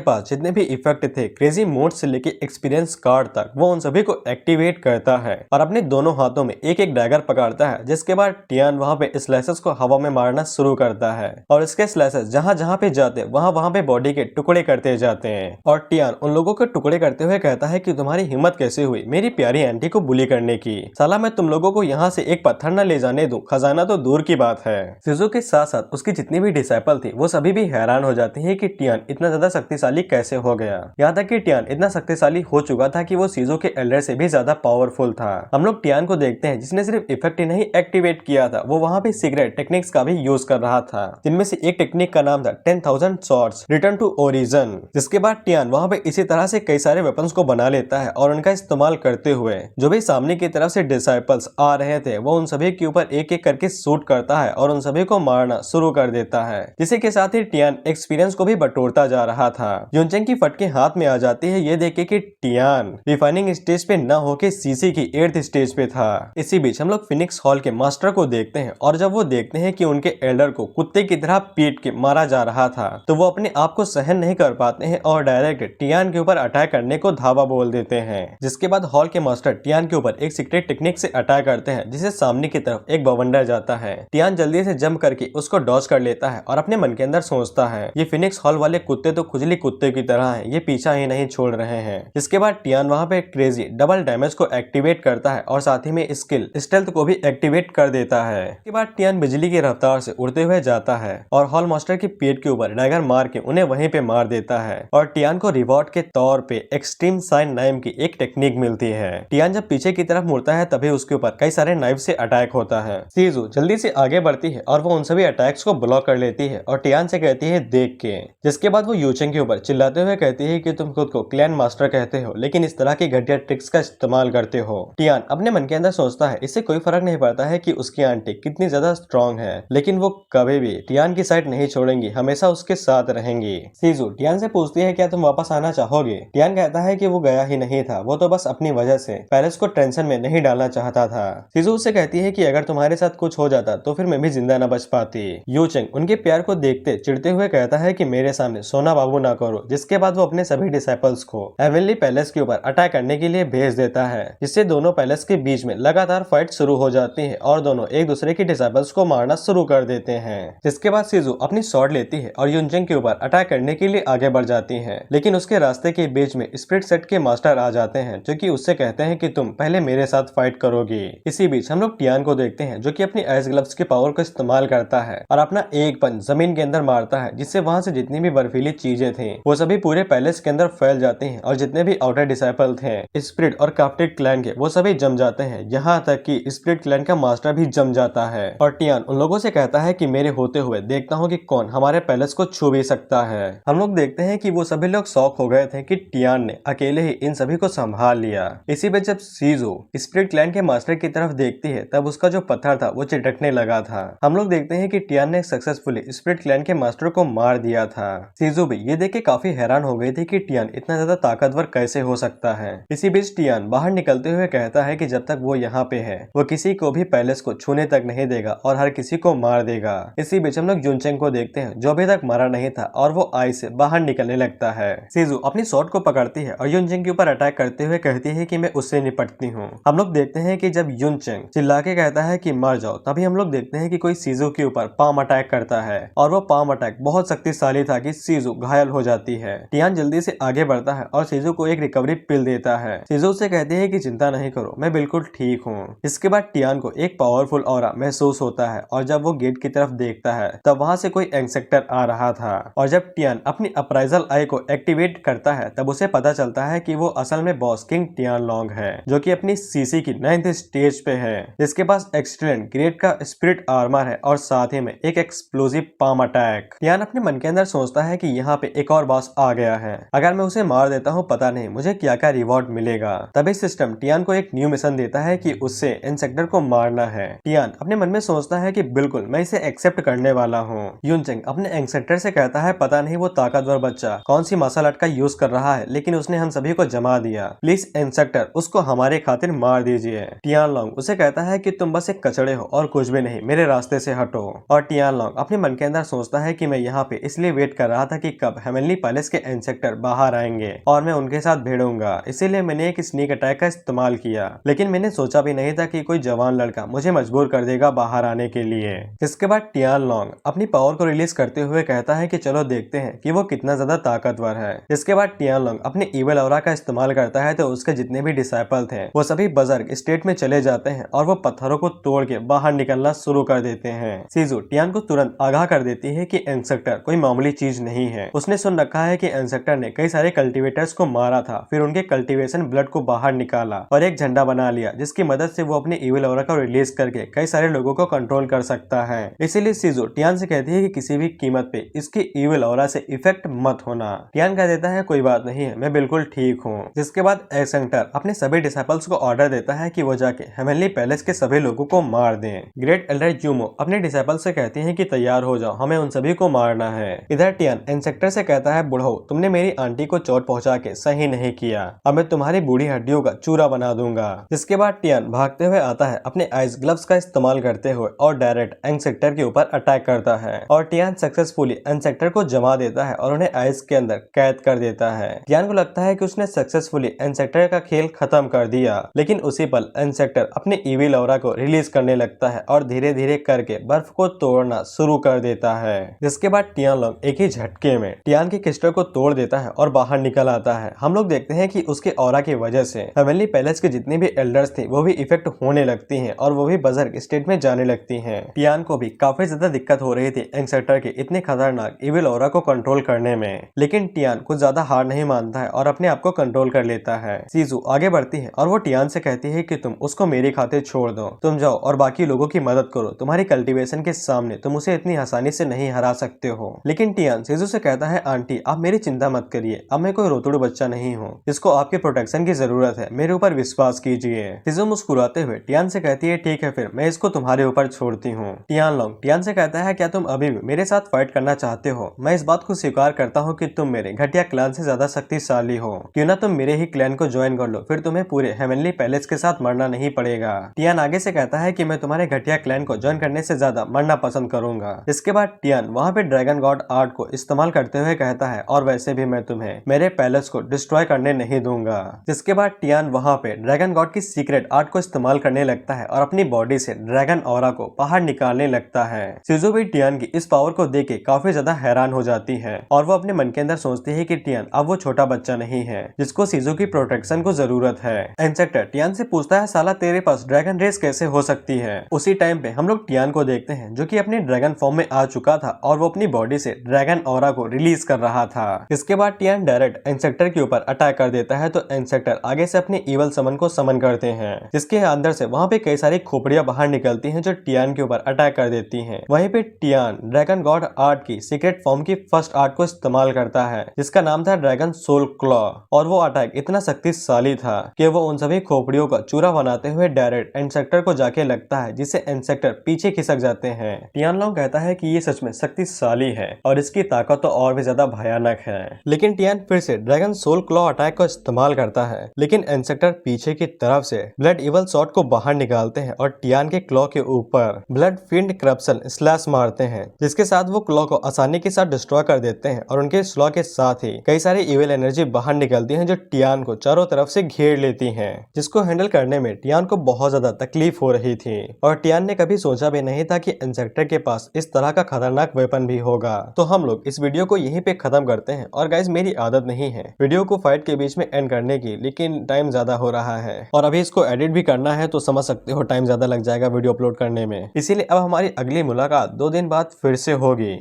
Speaker 1: पास जितने भी इफेक्ट थे, क्रेजी मोड से लेके एक्सपीरियंस कार्ड तक, वो उन सभी को एक्टिवेट करता है और अपने दोनों हाथों में एक एक डैगर पकड़ता है। जिसके बाद टियान वहाँ पे स्लैशेस को हवा में मारना शुरू करता है और इसके स्लैशेस जहाँ जहाँ पे जाते वहाँ पे बॉडी के टुकड़े करते जाते हैं। और टियान उन लोगों के टुकड़े करते हुए कहता है कि तुम्हारी हिम्मत कैसे हुई मेरी प्यारी आंटी को बुली करने की, साला मैं तुम लोगों को यहाँ से एक पत्थर न ले जाने दूं, खजाना तो दूर की बात है। सीजू के साथ साथ उसकी जितनी भी डिसाइपल थी वो सभी भी हैरान हो जाती है कि टियान इतना ज्यादा शक्तिशाली कैसे हो गया। यहाँ तक कि टियान इतना शक्तिशाली हो चुका था कि वो सीजू के एल्डर से भी ज्यादा पावरफुल था। हम लोग टियान को देखते हैं जिसने सिर्फ इफेक्ट ही नहीं एक्टिवेट किया था, वो वहाँ पे सीक्रेट टेक्निक्स का भी यूज कर रहा था, जिनमें से एक टेक्निक का नाम था 10,000 शॉट्स रिटर्न टू ओरिजिन। जिसके बाद टियान वहाँ पे इसी तरह से कई सारे वेपन्स को बना लेता है और उनका इस्तेमाल करते हुए जो भी सामने की तरफ से डिसाइपल्स आ रहे थे वो उन सभी के ऊपर एक एक करके शूट करता है और उन सभी को मारना शुरू कर देता है, जिसके के साथ ही टियान एक्सपीरियंस को भी बटोरता जा रहा था। यूनचेंग की फटके हाथ में आ जाती है ये देख के कि टियान रिफाइनिंग स्टेज पे न होके सीसी की 8th स्टेज पे था। इसी बीच हम लोग फिनिक्स हॉल के मास्टर को देखते हैं और जब वो देखते हैं कि उनके एल्डर को कुत्ते की तरह पीट के मारा जा रहा था तो वो अपने आप को सहन नहीं कर पाते हैं और डायरेक्ट टियान के ऊपर अटैक करने को धावा बोल देते हैं। जिसके बाद हॉल के मास्टर टियान के ऊपर एक सीक्रेट टेक्निक से अटैक करते हैं, जिसे सामने की तरफ एक बवंडर जाता है। टियान जल्दी से जंप करके उसको डॉज कर लेता है और अपने मन के अंदर सोचता है ये फिनिक्स हॉल वाले कुत्ते तो खुजली कुत्ते की तरह हैं, ये पीछा ही नहीं छोड़ रहे हैं। जिसके बाद टियान वहाँ पे क्रेजी डबल डैमेज को एक्टिवेट करता है और साथ ही में स्किल स्टेल्थ को भी एक्टिवेट कर देता है। इसके बाद टियान बिजली की रफ्तार से उड़ते हुए जाता है और हॉल मास्टर की पेट के ऊपर डैगर मार के उन्हें वहीं पे मार देता है और टियान को रिवॉर्ड के तौर पे एक्सट्रीम साइन नाइम की एक टेक्निक मिलती है। टियान जब पीछे की तरफ मुड़ता है तभी उसके ऊपर कई सारे नाइफ से अटैक होता है। सीजू जल्दी से आगे बढ़ती है और वो उन सभी अटैक्स को ब्लॉक कर लेती है और टियान से कहती है देख के। जिसके बाद वो यूचेंग के ऊपर चिल्लाते हुए कहती है कि तुम खुद को क्लैन मास्टर कहते हो लेकिन इस तरह की घटिया ट्रिक्स का इस्तेमाल करते हो। टियान अपने मन के अंदर सोचता है इससे कोई फर्क नहीं पड़ता है कि उसकी आंटी कितनी ज्यादा स्ट्रॉन्ग है, लेकिन वो कभी भी टियान की साइड नहीं छोड़ेंगी, हमेशा उसके साथ रहेंगी। सीजू टियान से पूछती है क्या तुम वापस आना चाहोगे? टियान कहता है कि वो गया ही नहीं था, वो तो बस अपनी वजह से पैलेस को टेंशन में नहीं डालना चाहता था। सीजू उससे कहती है कि अगर तुम्हारे साथ कुछ हो जाता तो फिर मैं भी जिंदा न बच पाती। यूचेंग उनके प्यार को देखते चिढ़ते हुए कहता है कि मेरे सामने सोना बाबू ना करो। जिसके बाद वो अपने सभी डिसाइपल्स को हेवनली पैलेस के ऊपर अटैक करने के लिए भेज देता है, जिससे दोनों पैलेस के बीच में लगातार फाइट शुरू हो जाती है और दोनों एक दूसरे के डिसाइपल्स को मारना शुरू कर देते हैं। जिसके बाद सीजू अपनी शॉट लेती है और यूनचेंग के ऊपर अटैक करने के लिए आगे बढ़ जाती है, लेकिन उसके रास्ते के बीच में स्प्रिट सेट के मास्टर आ जाते हैं जो कि उससे कहते हैं कि तुम पहले मेरे साथ फाइट करोगी। इसी बीच हम लोग टियान को देखते हैं जो कि अपनी आइस ग्लव्स के पावर को इस्तेमाल करता है और अपना एक पंच जमीन के अंदर मारता है, जिससे वहां से जितनी भी बर्फीली चीजें थी वो सभी पूरे पैलेस के अंदर फैल जाती हैं और जितने भी आउटर डिसाइपल थे स्प्रिट और काप्टिक क्लैन के वो सभी जम जाते हैं, यहाँ तक कि स्प्रिट क्लैन का मास्टर भी जम जाता है। और टियान उन लोगों से कहता है कि मेरे होते हुए देखता हूँ कि कौन हमारे पैलेस को छू भी सकता है। हम लोग देखते हैं कि वो सभी लोग शॉक हो गए थे कि टियान ने अकेले ही इन सभी को संभाल लिया। इसी बीच जब सीजू स्प्रिट क्लैन क्लैन के मास्टर की तरफ देखती है तब उसका जो पत्थर था वो चिटकने लगा था। हम लोग देखते हैं कि टियान ने सक्सेसफुली स्पिरिट क्लैन के मास्टर को मार दिया था। सीजू भी ये देख के काफी हैरान हो गई थी कि टियान इतना ज्यादा ताकतवर कैसे हो सकता है। इसी बीच टियान बाहर निकलते हुए कहता है कि जब तक वो यहाँ पे है वो किसी को भी पैलेस को छूने तक नहीं देगा और हर किसी को मार देगा। इसी बीच हम लोग युनचेंग को देखते हैं जो अभी तक मरा नहीं था और वो आई से बाहर निकलने लगता है। सीजू अपनी स्वॉर्ड को पकड़ती है और युनचेंग के ऊपर अटैक करते हुए कहती है कि मैं उससे निपटती हूँ। हम लोग देखते हैं कि जब युनचेंग चिल्ला के कहता है कि मर जाओ तभी हम लोग देखते हैं कि कोई सीजू के ऊपर पाम अटैक करता है और वो पाम अटैक बहुत शक्तिशाली था कि सीजू घायल हो जाती है। टियान जल्दी से आगे बढ़ता है और सीजू को एक रिकवरी पिल देता है। सीजू से कहती है कि चिंता नहीं करो मैं बिल्कुल ठीक हूँ। इसके बाद टियान को एक पावरफुल ऑरा महसूस होता है और जब वो गेट की तरफ देखता है तब वहां से कोई इंसेक्टर आ रहा था और जब टियान अपनी अप्राइजल आई को एक्टिवेट करता है तब उसे पता चलता है कि वो असल में बॉस किंग टियानलोंग है जो कि अपनी सीसी की 9th स्टेज पे है जिसके पास एक्सीलेंट ग्रेड का स्पिरिट आर्मर है और साथ ही में एक एक्सप्लोसिव पाम अटैक। टियान अपने मन के अंदर सोचता है कि यहाँ पे एक और बॉस आ गया है, अगर मैं उसे मार देता हूँ पता नहीं मुझे क्या क्या रिवॉर्ड मिलेगा। तभी सिस्टम टियान को एक न्यू मिशन देता है कि उससे इंसेक्टर को मारना है। टियान अपने मन में सोचता है कि बिल्कुल मैं इसे एक्सेप्ट करने वाला हूँ। युनचेंग अपने इंसेक्टर से कहता है पता नहीं वो ताकतवर बच्चा कौन सी मार्शल आर्ट का यूज कर रहा है लेकिन उसने हम सभी को जमा दिया, प्लीज इंसेक्टर उसको हमारे खातिर मार दीजिए। टियानलोंग उसे कहता है कि तुम बस एक कचड़े हो और कुछ भी नहीं, मेरे रास्ते से हटो। और टियानलोंग अपने मन के अंदर सोचता है कि मैं यहाँ पे इसलिए वेट कर रहा था कि कब हेवनली पैलेस के इंसेक्टर बाहर आएंगे और मैं उनके साथ भिड़ूंगा, इसीलिए मैंने एक स्नीक अटैक का इस्तेमाल किया। लेकिन मैंने सोचा भी नहीं था कि कोई जवान लड़का मुझे मजबूर कर देगा बाहर आने के लिए। इसके बाद टियानलोंग अपनी पावर को रिलीज करते हुए कहता है कि चलो देखते हैं कि वो कितना ज्यादा ताकतवर है। इसके बाद टियानलोंग अपने इविल ऑरा का इस्तेमाल करता है तो उसके जितने भी डिसाइपल थे वो सभी बजर्ग स्टेट में चले जाते हैं और वो पत्थरों को तोड़ के बाहर निकलना शुरू कर देते हैं। सीजू टियान को तुरंत आगाह कर देती है कि इंसेक्टर कोई मामूली चीज नहीं है। उसने सुन रखा है कि इंसेक्टर ने कई सारे कल्टीवेटर्स को मारा था, फिर उनके कल्टीवेशन ब्लड को बाहर निकाला और एक झंडा बना लिया जिसकी मदद से वो अपने इविल ऑरा को रिलीज करके कई सारे लोगों को कंट्रोल कर सकता है। इसीलिए सीजू टियान से कहती है कि किसी भी कीमत पे इसके इविल ऑरा से इफेक्ट मत होना। टियान कह देता है कोई बात नहीं है, मैं बिल्कुल ठीक हूँ। जिसके बाद एक्सेंटर अपने सभी डिसाइपल्स को ऑर्डर देता है कि वो जाके हेवनली पैलेस के सभी लोगों को मार दें। ग्रेट एल्डर जूमो अपने डिसाइपल से कहती हैं कि तैयार हो जाओ, हमें उन सभी को मारना है। इधर टियान इंसेक्टर से कहता है बुढ़ो तुमने मेरी आंटी को चोट पहुंचा के सही नहीं किया, अब मैं तुम्हारी बूढ़ी हड्डियों का चूरा बना दूंगा। जिसके बाद टियान भागते हुए आता है अपने आइस ग्लव्स का इस्तेमाल करते हुए और डायरेक्ट इंसेक्टर के ऊपर अटैक करता है और टियान सक्सेसफुली इंसेक्टर को जमा देता है और उन्हें आइस के अंदर कैद कर देता है। टियान को लगता है कि उसने सक्सेसफुली इंसेक्टर का खेल खत्म कर दिया, लेकिन उसी पल इंसेक्टर अपने इविल ऑरा को रिलीज करने लगता है और धीरे धीरे करके बर्फ को तोड़ना शुरू कर देता है। जिसके बाद टियानलोंग एक ही झटके में टियान के क्रिस्टल को तोड़ देता है और बाहर निकल आता है। हम लोग देखते हैं कि उसके ऑरा की वजह से हेवनली पैलेस के जितने भी एल्डर्स थे वो भी इफेक्ट होने लगती हैं और वो भी बजर्ग स्टेट में जाने लगती हैं। टियान को भी काफी ज्यादा दिक्कत हो रही थी इंसेक्टर के इतने खतरनाक इविल ऑरा को कंट्रोल करने में, लेकिन टियान कुछ ज्यादा हार नहीं मानता है और अपने आप को कंट्रोल कर लेता है। सीजू आगे बढ़ती है और वो टियान से कहती है कि तुम उसको मेरी खातिर छोड़ दो, तुम जाओ और बाकी लोगों की मदद करो, तुम्हारी कल्टीवेशन के सामने तुम उसे इतनी आसानी से नहीं हरा सकते हो। लेकिन टियान सीजू से कहता है आंटी आप मेरी चिंता मत करिए, अब मैं कोई रोतड़ू बच्चा नहीं हूँ जिसको आपके प्रोटेक्शन की जरूरत है, मेरे ऊपर विश्वास कीजिए। सीजू मुस्कुराते हुए टियान से कहती है ठीक है फिर मैं इसको तुम्हारे ऊपर छोड़ती हूँ। टियानलोंग टियान से कहता है क्या तुम अभी भी मेरे साथ फाइट करना चाहते हो? मैं इस बात को स्वीकार करता हूँ कि तुम मेरे घटिया क्लैन से ज्यादा शक्तिशाली हो, क्यों ना तुम मेरे ही क्लैन को ज्वाइन कर लो, फिर तुम्हें पूरे हेवनली पैलेस के साथ मरना नहीं पड़ेगा। टियान आगे से कहता है कि मैं तुम्हारे घटिया क्लैन को ज्वाइन करने से ज्यादा मरना पसंद करूंगा। इसके बाद टियान वहाँ पे ड्रैगन गॉड आर्ट को इस्तेमाल करते हुए कहता है और वैसे भी मैं तुम्हें मेरे पैलेस को डिस्ट्रॉय करने नहीं दूंगा। जिसके बाद टियान वहाँ पे ड्रैगन गॉड की सीक्रेट आर्ट को इस्तेमाल करने लगता है और अपनी बॉडी से ड्रैगन ऑरा को बाहर निकालने लगता है। सीजू भी टियान की इस पावर को देख के काफी ज्यादा हैरान हो जाती है और वो अपने मन के अंदर सोचती है कि टियान अब वो छोटा बच्चा नहीं है जिसको सीजू की प्रोटेक्शन को जरूरत है। इंसेक्टर टियान से पूछता है साला तेरे पास ड्रैगन रेस कैसे हो सकती है? उसी टाइम पे हम लोग टियान को देखते हैं जो कि अपने ड्रैगन फॉर्म में आ चुका था और वो अपनी बॉडी से ड्रैगन ऑरा को रिलीज कर रहा था। इसके बाद टियान डायरेक्ट इंसेक्टर के ऊपर अटैक कर देता है तो इंसेक्टर आगे से अपने इवल समन को समन करते हैं, जिसके अंदर से वहाँ पे कई सारी खोपड़ियां बाहर निकलती हैं जो टियान के ऊपर अटैक कर देती हैं। वहीं पे टियान ड्रैगन गॉड आर्ट की सीक्रेट फॉर्म की फर्स्ट आर्ट को इस्तेमाल करता है जिसका नाम था ड्रैगन सोल क्लॉ और वो अटैक इतना शक्तिशाली था कि वो उन सभी खोपड़ियों का चूरा बनाते हुए डायरेक्ट इंसेक्टर को जाके लगता है, जिससे इंसेक्टर पीछे खिसक जाते हैं। टियानलोंग कहता है कि ये सच में शक्तिशाली है और इसकी ताकत तो और भी ज्यादा भयानक है। लेकिन टियान फिर से ड्रैगन सोल क्लॉ अटैक का इस्तेमाल करता है, लेकिन इंसेक्टर पीछे की तरफ से ब्लड इवल शॉट को बाहर निकालते हैं और टियान के क्लॉ के ऊपर ब्लड फिंड करप्शन स्लैश मारते हैं, जिसके साथ वो क्लॉ को आसानी के साथ डिस्ट्रॉय कर देते हैं और उनके स्लॉ के साथ ही कई सारी इविल एनर्जी बाहर निकलती है जो टियान को चारों तरफ से घेर लेती है, जिसको हैंडल करने में टियान को बहुत ज्यादा तकलीफ हो रही थी। और टियान ने कभी सोचा भी नहीं था कि इंसेक्टर के पास इस तरह का खतरनाक वेपन भी होगा। तो हम लोग इस वीडियो को यहीं पे खत्म करते हैं। और गाइस, मेरी आदत नहीं है वीडियो को फाइट के बीच में एंड करने की, लेकिन टाइम ज्यादा हो रहा है और अभी इसको एडिट भी करना है, तो समझ सकते हो टाइम ज्यादा लग जाएगा वीडियो अपलोड करने में। इसीलिए अब हमारी अगली मुलाकात 2 दिन बाद फिर से होगी।